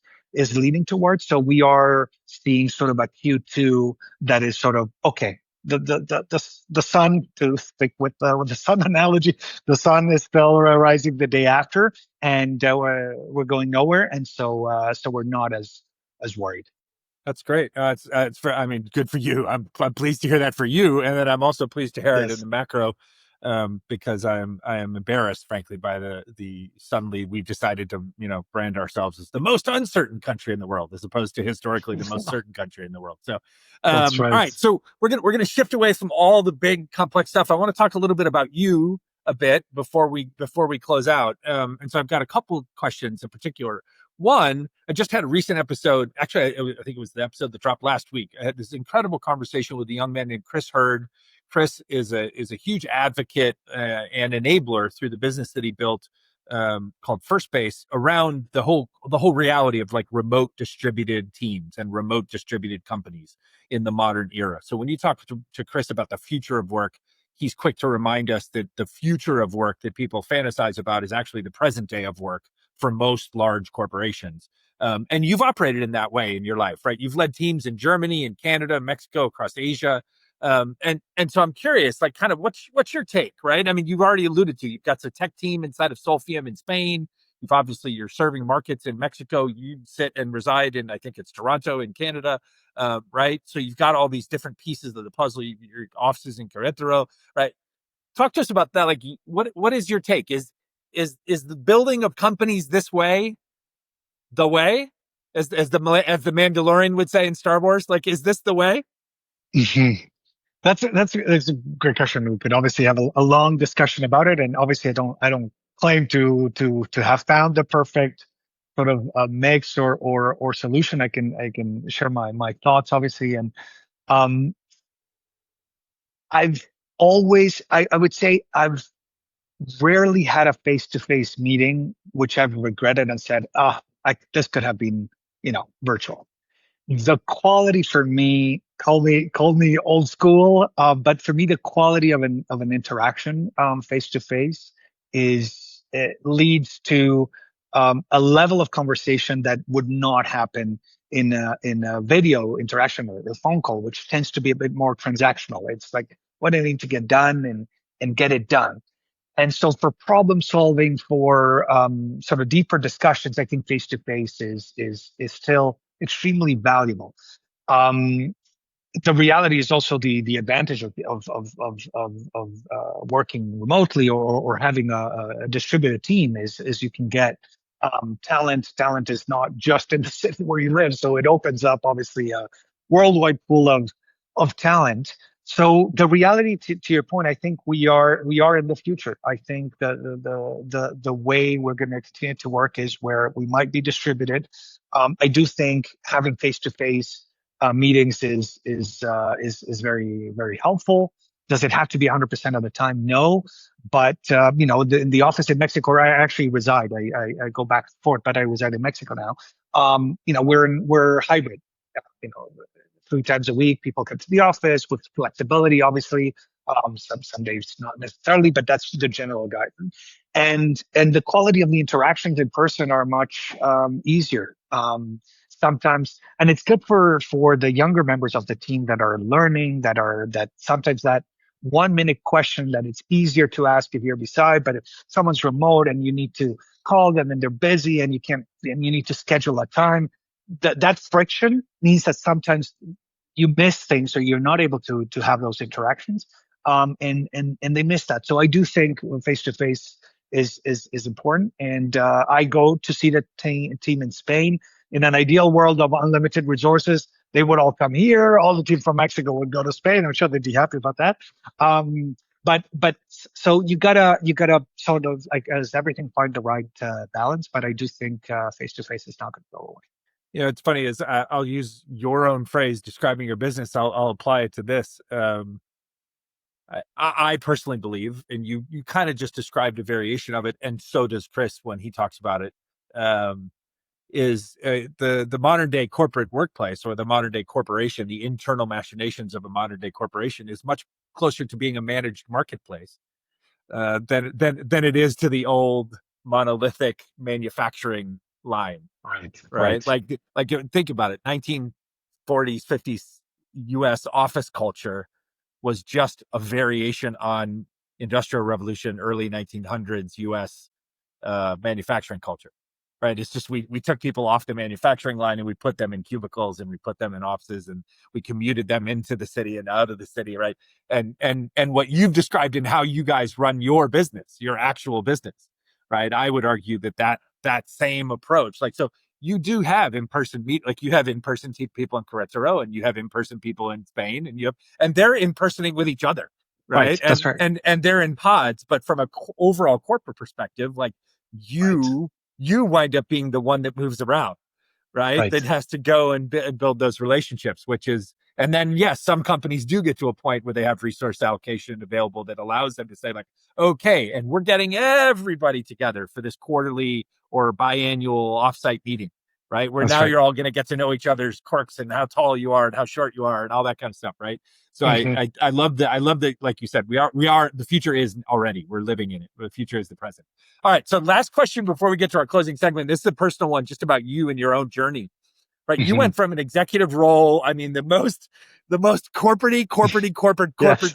leaning towards. So we are seeing sort of a Q2 that is sort of okay. The sun, to stick with the sun analogy, the sun is still rising the day after, and we're going nowhere, and so we're not as worried. That's great. I mean, good for you. I'm pleased to hear that for you, and then I'm also pleased to hear it in Yes. the macro, because I am embarrassed, frankly, by the suddenly we've decided to brand ourselves as the most uncertain country in the world, as opposed to historically the most certain country in the world. So, That's all right. right, so we're gonna shift away from all the big complex stuff. I want to talk a little bit about you a bit before we close out. And so I've got a couple questions in particular. One, I just had a recent episode. Actually, I think it was the episode that dropped last week. I had this incredible conversation with a young man named Chris Hurd. Chris is a huge advocate and enabler through the business that he built, called First Base, around the whole reality of like remote distributed teams and remote distributed companies in the modern era. So when you talk to Chris about the future of work, he's quick to remind us that the future of work that people fantasize about is actually the present day of work for most large corporations. And you've operated in that way in your life, right? You've led teams in Germany and Canada, Mexico, across Asia. And so I'm curious, like, kind of what's your take, right? I mean, you've already alluded to, you've got a tech team inside of Solfium in Spain. You're serving markets in Mexico. You sit and reside in, I think it's Toronto in Canada, right? So you've got all these different pieces of the puzzle. Your offices in Querétaro, right? Talk to us about that. Like, what is your take? Is the building of companies this way the way, as the Mandalorian would say in Star Wars? Like, is this the way? Mhm. That's a great question. We could obviously have a long discussion about it, and obviously I don't claim to have found the perfect sort of mix or solution. I can share my thoughts obviously, and um I've I would say I've rarely had a face-to-face meeting which I've regretted and said, this could have been, virtual. The quality for me, call me old school, but for me, the quality of an interaction face to face is it leads to a level of conversation that would not happen in a video interaction or a phone call, which tends to be a bit more transactional. It's like what do I need to get done and get it done. And so for problem solving, for sort of deeper discussions, I think face to face is still extremely valuable. Um, the reality is also the advantage of working remotely or having a distributed team is you can get talent. Talent is not just in the city where you live, so it opens up obviously a worldwide pool of talent. So the reality, to your point, I think we are in the future. I think the way we're going to continue to work is where we might be distributed. I do think having face to face meetings is very very helpful. Does it have to be 100% of the time? No, but in the office in Mexico, where I actually reside, I go back and forth, but I reside in Mexico now. We're hybrid. You know, 3 times a week, people come to the office with flexibility, obviously. Some days not necessarily, but that's the general guidance. And the quality of the interactions in person are much easier. Sometimes, and it's good for the younger members of the team that are learning, that sometimes that 1 minute question that it's easier to ask if you're beside, but if someone's remote and you need to call them and they're busy and you need to schedule a time, that friction means that sometimes you miss things or you're not able to have those interactions, and they miss that. So I do think face to face is important. And I go to see the team in Spain. In an ideal world of unlimited resources, they would all come here. All the team from Mexico would go to Spain. I'm sure they'd be happy about that. But so you gotta sort of, like, as everything, find the right balance. But I do think face to face is not going to go away. It's funny is I'll use your own phrase describing your business. I'll apply it to this. I personally believe, and you kind of just described a variation of it, and so does Chris when he talks about it. Is the modern day corporate workplace, or the modern day corporation, the internal machinations of a modern day corporation, is much closer to being a managed marketplace than it is to the old monolithic manufacturing line. Right. Like think about it. 1940s, 50s U.S. office culture was just a variation on Industrial Revolution, early 1900s U.S. Manufacturing culture. Right. It's just we took people off the manufacturing line and we put them in cubicles and we put them in offices and we commuted them into the city and out of the city. Right. And what you've described in how you guys run your business, your actual business. Right. I would argue that same approach. Like, so you do have in-person you have in-person people in Querétaro, and you have in-person people in Spain, and they're in-personing with each other. Right. That's right. And they're in pods, but from a overall corporate perspective, like you wind up being the one that moves around, right? That has to go and build those relationships, and then, yes, some companies do get to a point where they have resource allocation available that allows them to say, like, okay, and we're getting everybody together for this quarterly or biannual offsite meeting, right? Where now you're all going to get to know each other's quirks and how tall you are and how short you are and all that kind of stuff, right? So I love that, like you said, we are, the future is already, we're living in it. The future is the present. All right. So last question before we get to our closing segment. This is a personal one, just about you and your own journey, right? You went from an executive role. I mean, the most corporate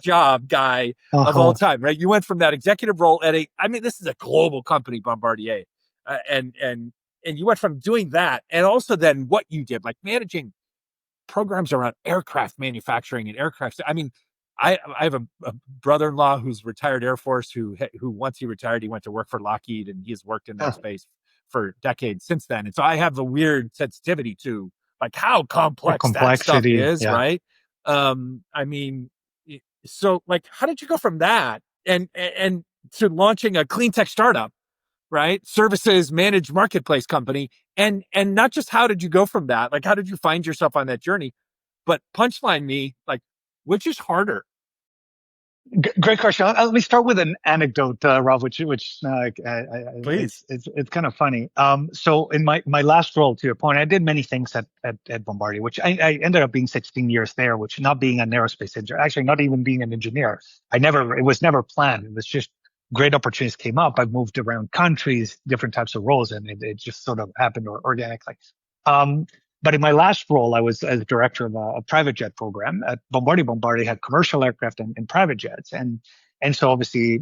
job guy of all time, right? You went from that executive role this is a global company, Bombardier. And you went from doing that, and also then what you did, like managing programs around aircraft manufacturing and aircraft. I mean, I have a brother-in-law who's retired Air Force, who once he retired, he went to work for Lockheed, and he's worked in that space for decades since then. And so I have a weird sensitivity to, like, how complex that stuff is, right? I mean, so, like, how did you go from that and to launching a clean tech startup, right? Services managed marketplace company. And not just how did you go from that? Like, how did you find yourself on that journey? But punchline me, like, which is harder? Great question. Let me start with an anecdote, Rob, which Please. It's kind of funny. So in my last role, to your point, I did many things at Bombardier, which I ended up being 16 years there, which, not being an aerospace engineer, actually not even being an engineer, it was never planned. It was just great opportunities came up. I moved around countries, different types of roles, and it just sort of happened organically. But in my last role, I was as director of a private jet program at Bombardier. Bombardier had commercial aircraft and private jets, and so obviously,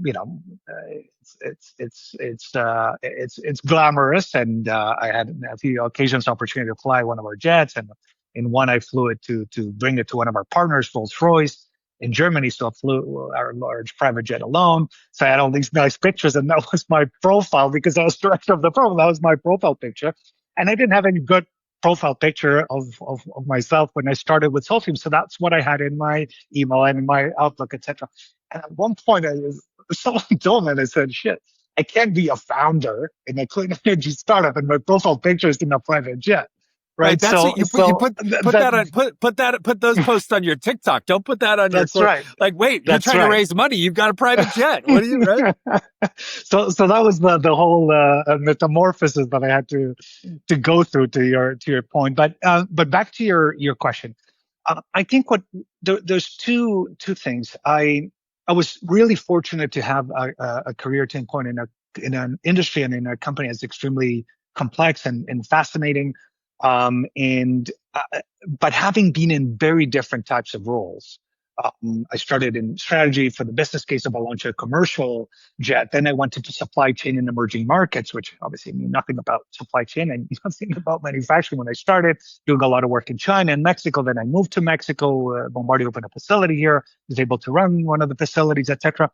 it's glamorous. And I had a few occasions opportunity to fly one of our jets, and in one I flew it to bring it to one of our partners, Rolls-Royce, in Germany. So I flew our large private jet alone. So I had all these nice pictures, and that was my profile, because I was director of the program. That was my profile picture, and I didn't have any good profile picture of myself when I started with Solfium. So that's what I had in my email and in my Outlook, etc. And at one point, someone told me, and I said, "Shit, I can't be a founder in a clean energy startup, and my profile picture is in a private jet." Right. That's it. Put those posts on your TikTok. Don't put that on your. That's right. Like, wait, you're trying to raise money. You've got a private jet. What are you? Right? So that was the whole metamorphosis that I had to go through, to your point. But back to your question. I think there's two things. I was really fortunate to have a career standpoint in an industry and in a company that's extremely complex and fascinating. But having been in very different types of roles, I started in strategy for the business case of a launch a commercial jet. Then I went into supply chain in emerging markets, which obviously knew nothing about supply chain and nothing about manufacturing when I started, doing a lot of work in China and Mexico. Then I moved to Mexico. Bombardier opened a facility here, was able to run one of the facilities, etc.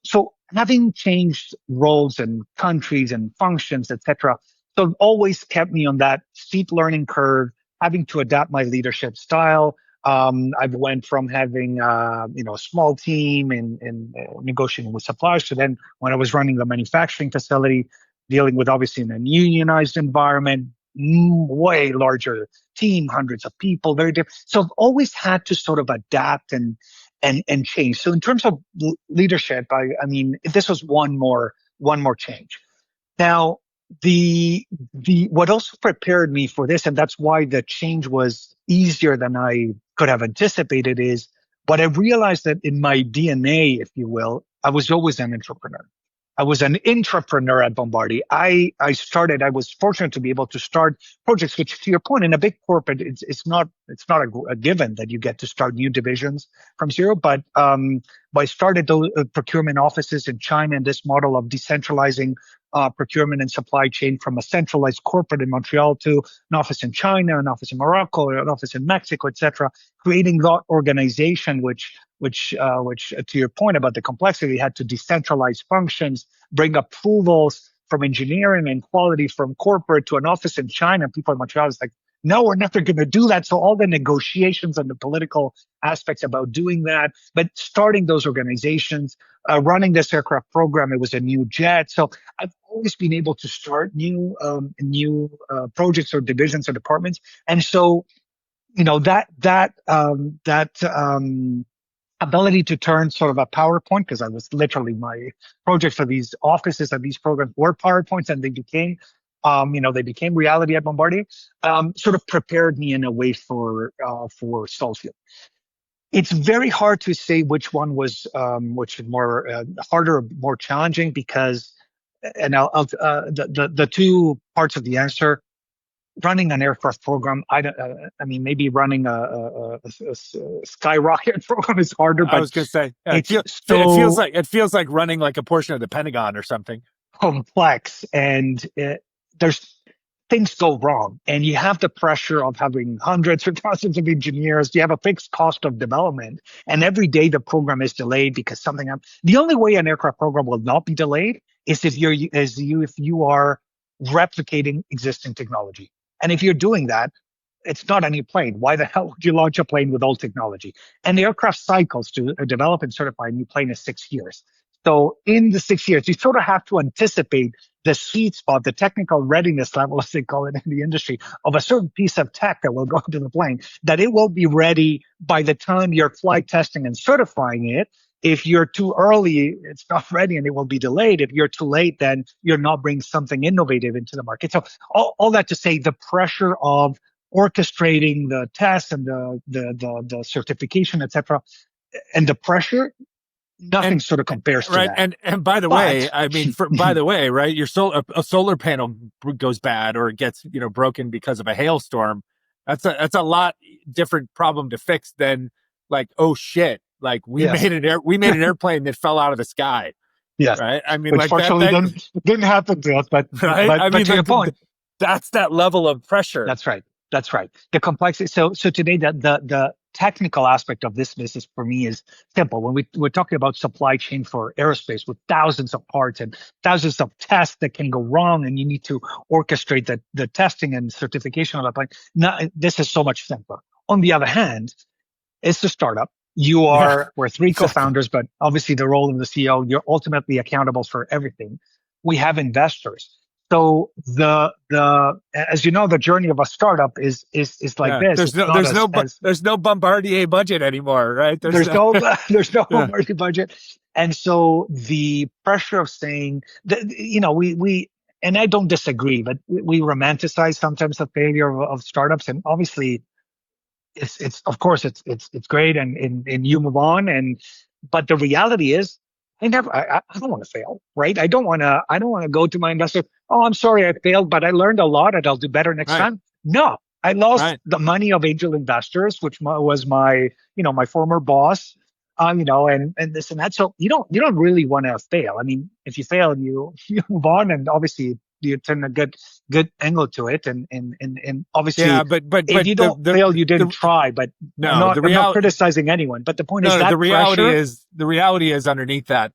So having changed roles and countries and functions, etc., so it always kept me on that steep learning curve, having to adapt my leadership style. I've went from having a small team and negotiating with suppliers to then when I was running the manufacturing facility, dealing with obviously in a unionized environment, way larger team, hundreds of people, very different. So I've always had to sort of adapt and change. So in terms of leadership, I mean, this was one more change. Now, the what also prepared me for this, and that's why the change was easier than I could have anticipated, is what I realized that in my DNA, if you will, I was always an entrepreneur. I was an entrepreneur at Bombardier. I was fortunate to be able to start projects, which to your point, in a big corporate, it's not a given that you get to start new divisions from zero. But I started those procurement offices in China and this model of decentralizing procurement and supply chain from a centralized corporate in Montreal to an office in China, an office in Morocco, an office in Mexico, etc. Creating that organization, which to your point about the complexity, had to decentralize functions, bring approvals from engineering and quality from corporate to an office in China. People in Montreal is like, no, we're never going to do that. So all the negotiations and the political aspects about doing that, but starting those organizations, running this aircraft program, it was a new jet. So I've always been able to start new projects or divisions or departments, and so that ability to turn sort of a PowerPoint, because I was literally my project for these offices and these programs were PowerPoints, and they became reality at Bombardier. Sort of prepared me in a way for Solfium. It's very hard to say which was more harder, or more challenging, because, and the two parts of the answer. Running an aircraft program, I mean, maybe running a skyrocket program is harder, I but was going to say, it's it feels like running like a portion of the Pentagon or something. complex, and there's things go wrong, and you have the pressure of having hundreds or thousands of engineers. You have a fixed cost of development, and every day the program is delayed because something happened. The only way an aircraft program will not be delayed is if you are replicating existing technology. And if you're doing that, it's not a new plane. Why the hell would you launch a plane with old technology? And the aircraft cycles to develop and certify a new plane is 6 years. So in the 6 years, you sort of have to anticipate the sweet spot, the technical readiness level, as they call it in the industry, of a certain piece of tech that will go into the plane, that it will be ready by the time you're flight testing and certifying it. If you're too early, it's not ready and it will be delayed. If you're too late, then you're not bringing something innovative into the market. So all that to say, the pressure of orchestrating the tests and the certification, etc., and the pressure, nothing And sort of compares to right, that. and by the way, But I mean, by the way, right, a solar panel goes bad or it gets broken because of a hailstorm. That's a lot different problem to fix than like, oh shit, like yes, we made an airplane that fell out of the sky, yes, right? I mean, which like fortunately didn't happen to us. But right? but I but mean, to your like point, that's that level of pressure. that's right. That's right. The complexity. So today, the technical aspect of this business for me is simple. When we're talking about supply chain for aerospace with thousands of parts and thousands of tests that can go wrong, and you need to orchestrate the testing and certification of that plane. Now, this is so much simpler. On the other hand, it's a startup. Yeah, We're three exactly. co-founders, but obviously the role of the CEO, you're ultimately accountable for everything. We have investors. So as you know, the journey of a startup is like Yeah, this. It's not as there's no Bombardier budget anymore, right? There's there's no, no there's no yeah, market budget, and so the pressure of saying that, we and I don't disagree, but we romanticize sometimes the failure of startups, and obviously it's of course it's great, and you move on, but the reality is I don't want to fail, right? I don't want to go to my investor, oh, I'm sorry I failed, but I learned a lot and I'll do better next right, time. No, I lost right, the money of angel investors, which was my former boss, and this and that. So you don't really want to fail. I mean, if you fail, you you move on, and obviously you turn a good angle to it, and obviously, Yeah, but if you don't fail, you didn't try. But no, I'm not criticizing anyone. But the point is no, that pressure. the reality is underneath that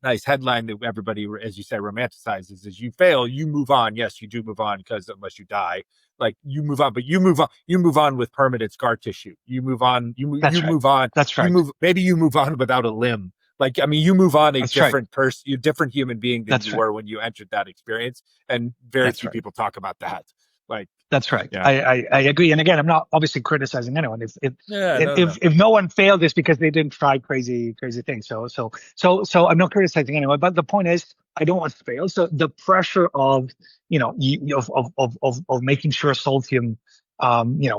nice headline that everybody, as you say, romanticizes is you fail, you move on. Yes, you do move on, because unless you die, like, you move on, but you move on with permanent scar tissue. You move on, That's right. move on. That's right. Maybe you move on without a limb. Like, I mean, you move on a That's right. different person, you different human being than That's you right. were when you entered that experience. And very That's few right. people talk about that. Like, That's right. yeah. I agree. And again, I'm not obviously criticizing anyone. Yeah, If no one failed, it's because they didn't try crazy things. So I'm not criticizing anyone. But the point is, I don't want to fail. So the pressure of of making sure Solfium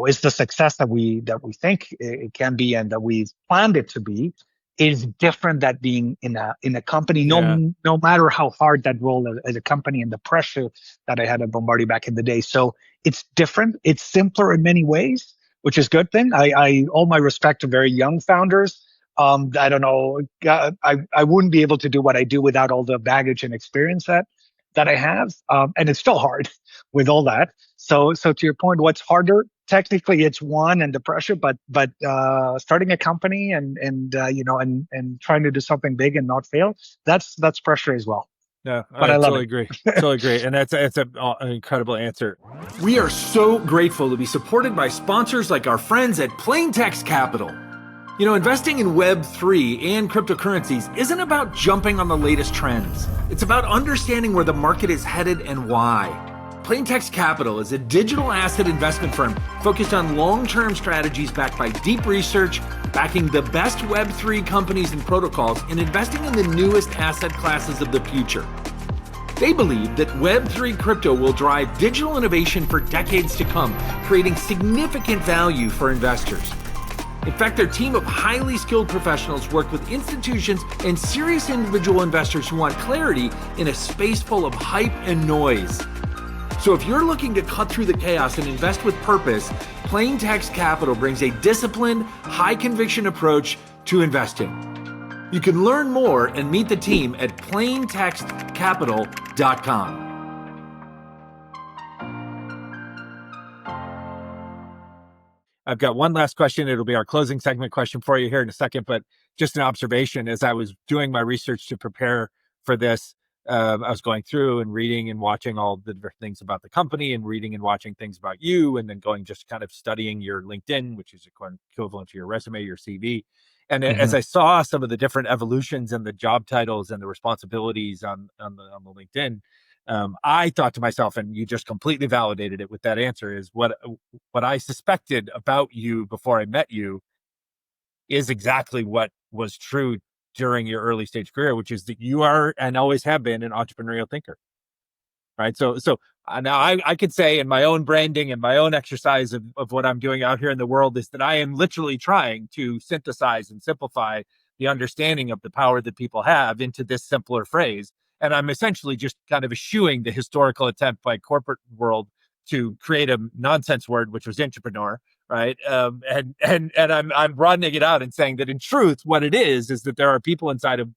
is the success that we think it can be and that we planned it to be is different than being in a company. Yeah. No matter how hard that role as a company and the pressure that I had at Bombardier back in the day. So it's different. It's simpler in many ways, which is a good thing. I all my respect to very young founders. I don't know. I wouldn't be able to do what I do without all the baggage and experience that I have. And it's still hard with all that. So to your point, what's harder? Technically, it's one and the pressure, but starting a company and trying to do something big and not fail, that's pressure as well. Yeah, But I love totally it. agree. Totally agree. And that's an incredible answer. We are so grateful to be supported by sponsors like our friends at Plain Text Capital. You know, investing in Web3 and cryptocurrencies isn't about jumping on the latest trends. It's about understanding where the market is headed and why. Plain Text Capital is a digital asset investment firm focused on long-term strategies backed by deep research, backing the best Web3 companies and protocols, and investing in the newest asset classes of the future. They believe that Web3 crypto will drive digital innovation for decades to come, creating significant value for investors. In fact, their team of highly skilled professionals work with institutions and serious individual investors who want clarity in a space full of hype and noise. So if you're looking to cut through the chaos and invest with purpose, Plain Text Capital brings a disciplined, high-conviction approach to investing. You can learn more and meet the team at plaintextcapital.com. I've got one last question. It'll be our closing segment question for you here in a second, but just an observation as I was doing my research to prepare for this. I was going through and reading and watching all the different things about the company and reading and watching things about you, and then going just kind of studying your LinkedIn, which is equivalent to your resume, your CV. And as I saw some of the different evolutions and the job titles and the responsibilities on the LinkedIn, I thought to myself, and you just completely validated it with that answer, is what I suspected about you before I met you is exactly what was true during your early stage career, which is that you are and always have been an entrepreneurial thinker, right? So now I could say in my own branding and my own exercise of what I'm doing out here in the world is that I am literally trying to synthesize and simplify the understanding of the power that people have into this simpler phrase. And I'm essentially just kind of eschewing the historical attempt by corporate world to create a nonsense word, which was entrepreneur, right? And I'm broadening it out and saying that in truth, what it is that there are people inside of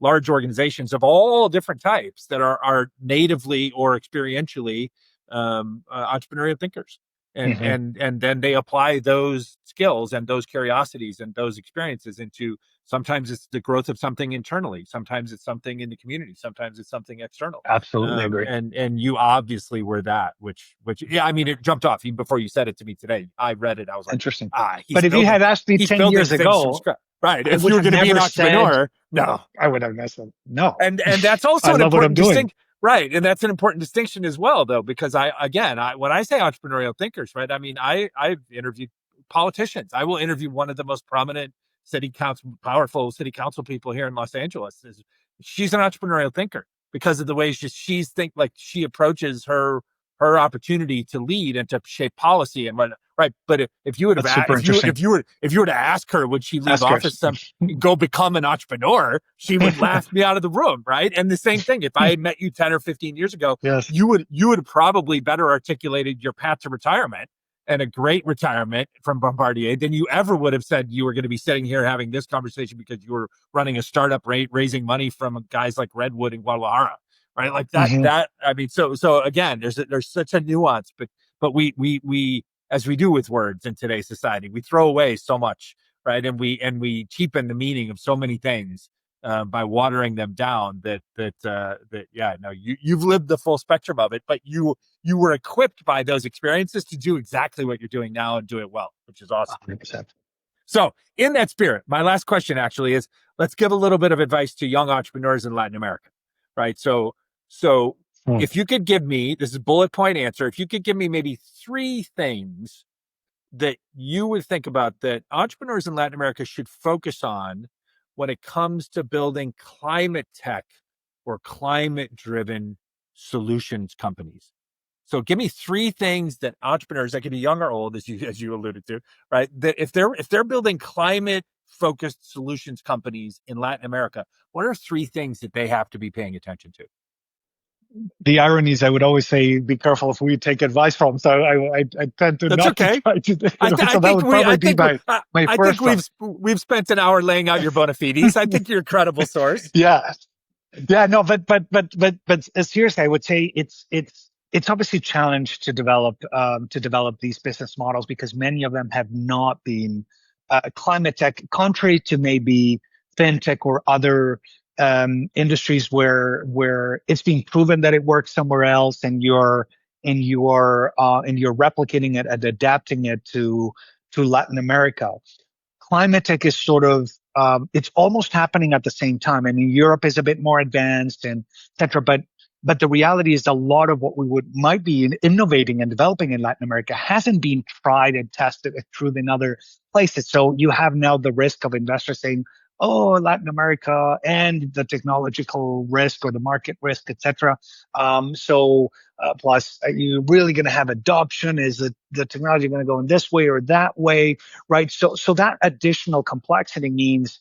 large organizations of all different types that are natively or experientially entrepreneurial thinkers. And then they apply those skills and those curiosities and those experiences into, sometimes it's the growth of something internally, sometimes it's something in the community, sometimes it's something external. Absolutely agree. And you obviously were that, which yeah, I mean, it jumped off even before you said it to me today. I read it, I was like, interesting. But if you had asked me 10 years ago, right, if you were going to be an entrepreneur, no, I would have said no. And that's also an important distinction. Right. And that's an important distinction as well, though, because when I say entrepreneurial thinkers, right, I mean, I've interviewed politicians. I will interview one of the most prominent powerful city council people here in Los Angeles. She's an entrepreneurial thinker because of the way she approaches her opportunity to lead and to shape policy and what, right. But if you would have asked, if you were to ask her, would she leave office, go become an entrepreneur? She would laugh me out of the room, right? And the same thing, if I had met you 10 or 15 years ago, yes, you would probably better articulated your path to retirement and a great retirement from Bombardier than you ever would have said you were going to be sitting here having this conversation because you were running a startup raising money from guys like Redwood and Guadalajara. right? Like Hmm. I mean, so again, there's such a nuance, but we, as we do with words in today's society, we throw away so much, right? And we cheapen the meaning of so many things by watering them down. Yeah, no, you've lived the full spectrum of it, but you were equipped by those experiences to do exactly what you're doing now and do it well, which is awesome. 100%. So, in that spirit, my last question actually is: let's give a little bit of advice to young entrepreneurs in Latin America, right? So Mm. if you could give me, this is a bullet point answer, if you could give me maybe three things that you would think about that entrepreneurs in Latin America should focus on when it comes to building climate tech or climate driven solutions companies. So give me three things that entrepreneurs, that can be young or old, as you alluded to, right? That if they're building climate focused solutions companies in Latin America, what are three things that they have to be paying attention to? The irony is, I would always say, be careful of who you take advice from. So I tend to That's not to okay. try to, I so that think would we probably I be think we my I think first one. we've spent an hour laying out your bona fides. I think you're a credible source. Yeah. Yeah, no, but seriously, I would say it's obviously a challenge to develop these business models because many of them have not been climate tech, contrary to maybe fintech or other industries where it's been proven that it works somewhere else, and you're replicating it and adapting it to Latin America. Climate tech is sort of it's almost happening at the same time. I mean, Europe is a bit more advanced and etc. But the reality is a lot of what we would might be innovating and developing in Latin America hasn't been tried and tested and true in other places. So you have now the risk of investors saying, "Oh, Latin America and the technological risk or the market risk, etc." Plus, are you really going to have adoption? Is the technology going to go in this way or that way? Right. So that additional complexity means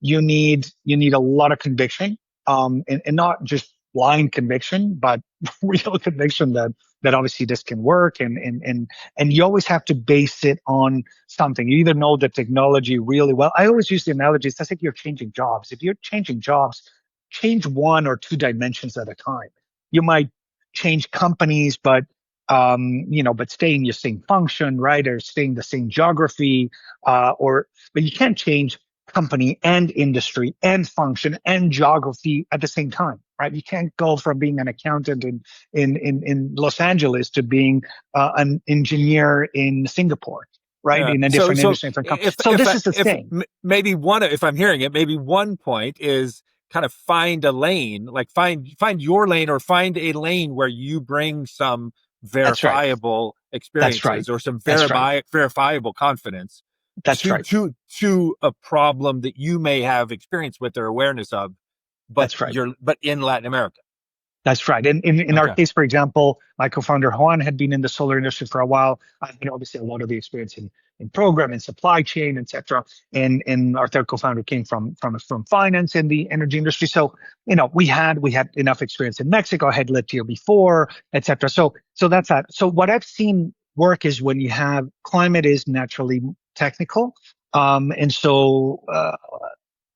you need a lot of conviction, and not just blind conviction, but real conviction that obviously this can work, and you always have to base it on something. You either know the technology really well. I always use the analogy. It's like you're changing jobs. If you're changing jobs, change one or two dimensions at a time. You might change companies, but stay in your same function, right? Or stay in the same geography, but you can't change company and industry and function and geography at the same time, right? You can't go from being an accountant in Los Angeles to being an engineer in Singapore, right? Yeah. In a So different so industry, different company. if So if this is the if thing. maybe one, if I'm hearing it, maybe one point is kind of find a lane, like find your lane, or find a lane where you bring some That's right. verifiable That's right. experiences or some That's right. verifiable confidence That's to right. to a problem that you may have experience with or awareness of, That's right. but in Latin America. That's right. In our Okay. case, for example, my co-founder Juan had been in the solar industry for a while. I had obviously a lot of the experience in program and supply chain, etc. And our third co-founder came from finance in the energy industry. So we had enough experience in Mexico. I had lived here before, etc. So that's that. So what I've seen work is when you have climate is naturally technical, and so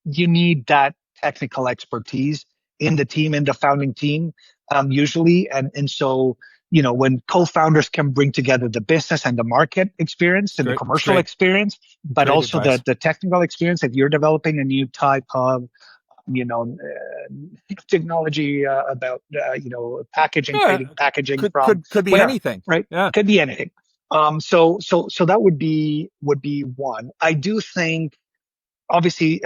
you need that technical expertise in the team, in the founding team, usually. And so when co-founders can bring together the business and the market experience and the It's commercial great. experience, but Great also advice. the technical experience, if you're developing a new type of you know technology about packaging, Yeah. creating packaging Could from could could be where, anything. right? Yeah. Could be anything. So that would be one. I do think, obviously,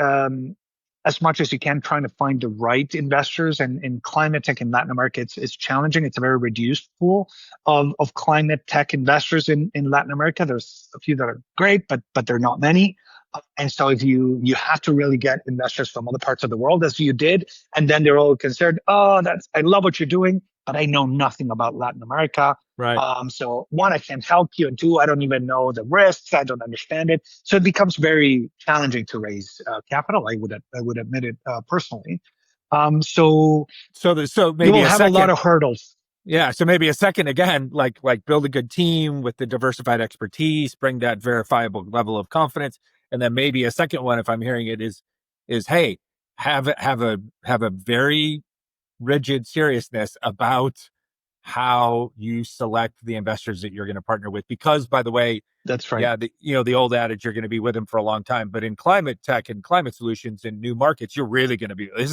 as much as you can, trying to find the right investors, and in climate tech in Latin America, it's challenging. It's a very reduced pool of climate tech investors in Latin America. There's a few that are great, but there are not many. And so if you have to really get investors from other parts of the world, as you did, and then they're all concerned, oh, I love what you're doing, but I know nothing about Latin America. Right. So one, I can't help you, and two, I don't even know the risks. I don't understand it. So it becomes very challenging to raise capital. I would admit it personally. So So you maybe will a have a lot second. of hurdles. Yeah. So maybe a second again, like build a good team with the diversified expertise, bring that verifiable level of confidence, and then maybe a second one, if I'm hearing it, is hey, have a very rigid seriousness about how you select the investors that you're going to partner with. Because, by the way, That's right. yeah, the old adage, you're going to be with them for a long time. But in climate tech and climate solutions in new markets, you're really going to be. This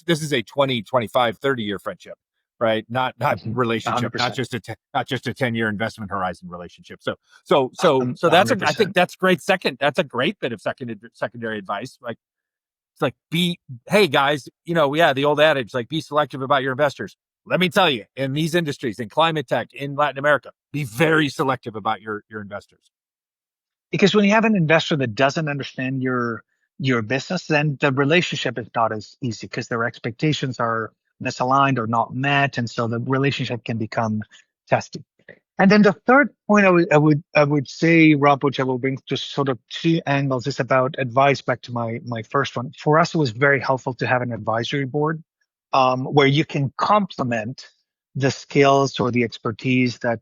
is a 20, 25, 30-year friendship, right? Not relationship, not 100%. just not just a 10-year investment horizon relationship. So that's I think 100%. that's great. That's a great bit of secondary advice. Like it's like hey guys, yeah, the old adage, like be selective about your investors. Let me tell you, in these industries, in climate tech, in Latin America, be very selective about your investors. Because when you have an investor that doesn't understand your business, then the relationship is not as easy because their expectations are misaligned or not met, and so the relationship can become testy. And then the third point I would say, Rob, which I will bring to sort of two angles, is about advice. Back to my first one. For us, it was very helpful to have an advisory board where you can complement the skills or the expertise that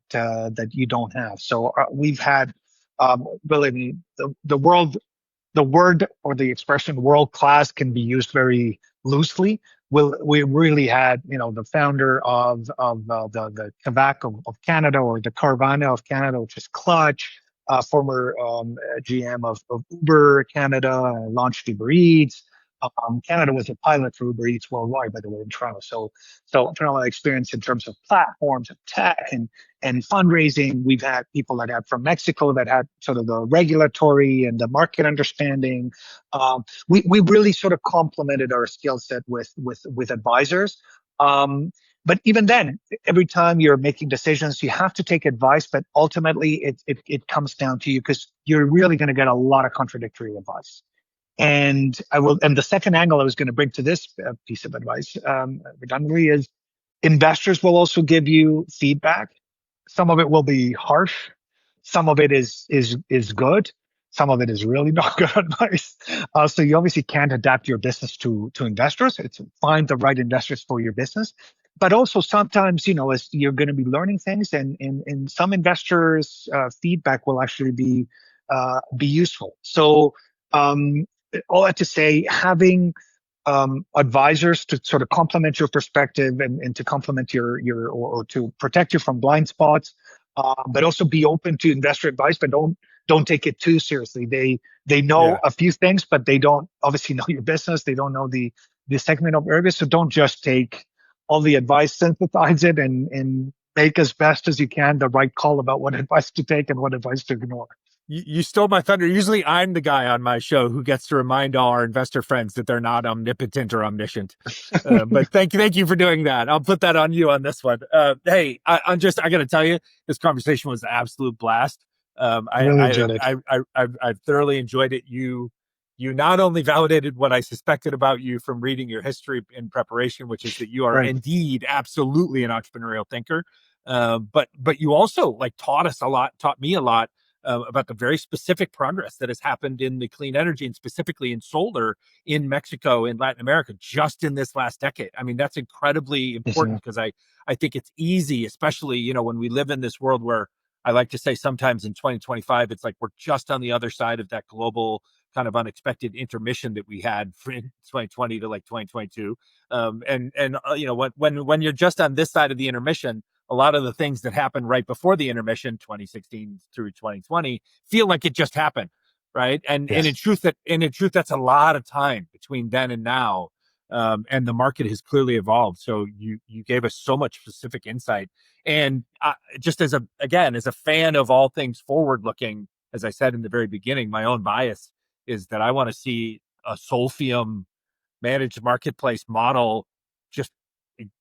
you don't have. So we've had really the word or the expression world class can be used very loosely. We really had, the founder of the tobacco of Canada, or the Carvana of Canada, which is Clutch, former GM of Uber Canada, launched Uber Eats. Canada was a pilot for Uber Eats worldwide, by the way, in Toronto. So Toronto experience in terms of platforms and tech and fundraising. We've had people that had from Mexico that had sort of the regulatory and the market understanding. We really sort of complemented our skill set with advisors. But even then, every time you're making decisions, you have to take advice. But ultimately, it comes down to you, because you're really going to get a lot of contradictory advice. And the second angle I was going to bring to this piece of advice, redundantly, is investors will also give you feedback. Some of it will be harsh. Some of it is good. Some of it is really not good advice. So you obviously can't adapt your business to investors. It's find the right investors for your business. But also sometimes, as you're going to be learning things, and some investors' feedback will actually be useful. So um, all that to say, having advisors to sort of complement your perspective, and to complement or to protect you from blind spots, but also be open to investor advice, but don't take it too seriously. They know Yeah. a few things, but they don't obviously know your business. They don't know the segment of areas. So don't just take all the advice, synthesize it, and make as best as you can the right call about what advice to take and what advice to ignore. You stole my thunder. Usually I'm the guy on my show who gets to remind all our investor friends that they're not omnipotent or omniscient. But thank you for doing that. I'll put that on you on this one. Hey, I got to tell you, this conversation was an absolute blast. Really enjoyed it. I thoroughly enjoyed it. You not only validated what I suspected about you from reading your history in preparation, which is that you are Right. indeed absolutely an entrepreneurial thinker. But you also taught me a lot about the very specific progress that has happened in the clean energy, and specifically in solar in Mexico and Latin America just in this last decade. I mean, that's incredibly Yes, important, sir. because I think it's easy, especially, when we live in this world where I like to say sometimes in 2025, it's like we're just on the other side of that global kind of unexpected intermission that we had in 2020 to like 2022. When you're just on this side of the intermission, a lot of the things that happened right before the intermission, 2016 through 2020, feel like it just happened, right? And Yes. in truth, that's a lot of time between then and now. And the market has clearly evolved. So you gave us so much specific insight. And just as a fan of all things forward looking, as I said in the very beginning, my own bias is that I want to see a Solfium managed marketplace model just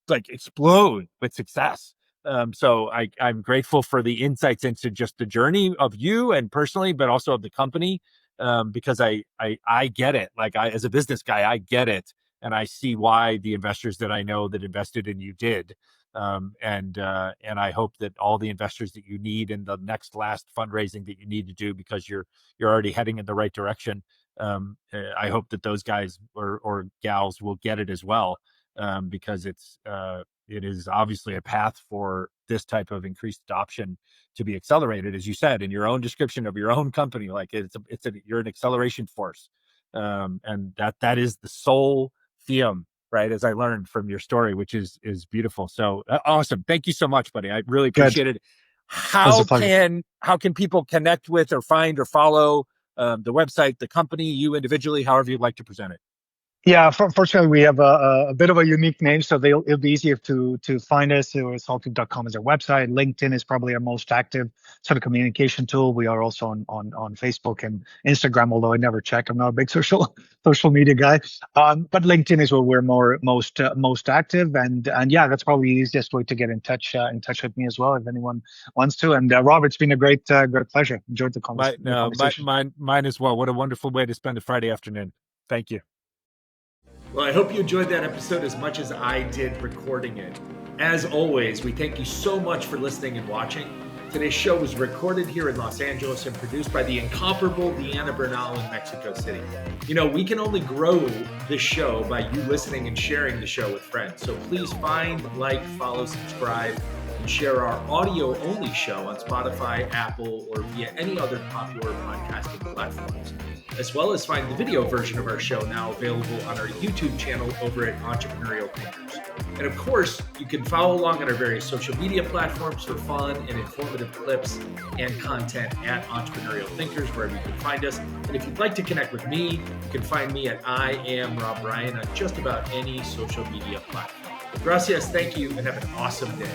like explode with success. So I'm grateful for the insights into just the journey of you and personally, but also of the company, because I get it. Like as a business guy, I get it, and I see why the investors that I know that invested in you did. And I hope that all the investors that you need in the next last fundraising that you need to do, because you're already heading in the right direction. I hope that those guys or gals will get it as well, because it is obviously a path for this type of increased adoption to be accelerated, as you said in your own description of your own company. Like you're an acceleration force, and that is the sole theme, right? As I learned from your story, which is beautiful. So awesome. Thank you so much, buddy. I really Good. appreciate it. It was How a pleasure. can people connect with or find or follow the website, the company, you individually, however you'd like to present it? Yeah, fortunately, we have a bit of a unique name, so it'll be easier to find us. Solfium.com is our website. LinkedIn is probably our most active sort of communication tool. We are also on Facebook and Instagram, although I never check. I'm not a big social media guy. But LinkedIn is where we're most active, and yeah, that's probably the easiest way to get in touch with me as well, if anyone wants to. And Rob, it's been a great pleasure. Enjoyed the conversation. Mine as well. What a wonderful way to spend a Friday afternoon. Thank you. Well, I hope you enjoyed that episode as much as I did recording it. As always, we thank you so much for listening and watching. Today's show was recorded here in Los Angeles and produced by the incomparable Deanna Bernal in Mexico City. You know, we can only grow this show by you listening and sharing the show with friends. So please find, like, follow, subscribe, and share our audio-only show on Spotify, Apple, or via any other popular podcasting platforms, as well as find the video version of our show now available on our YouTube channel over at Entrepreneurial Thinkers. And of course, you can follow along on our various social media platforms for fun and informative clips and content at Entrepreneurial Thinkers, wherever you can find us. And if you'd like to connect with me, you can find me at I Am Rob Ryan on just about any social media platform. Gracias, thank you, and have an awesome day.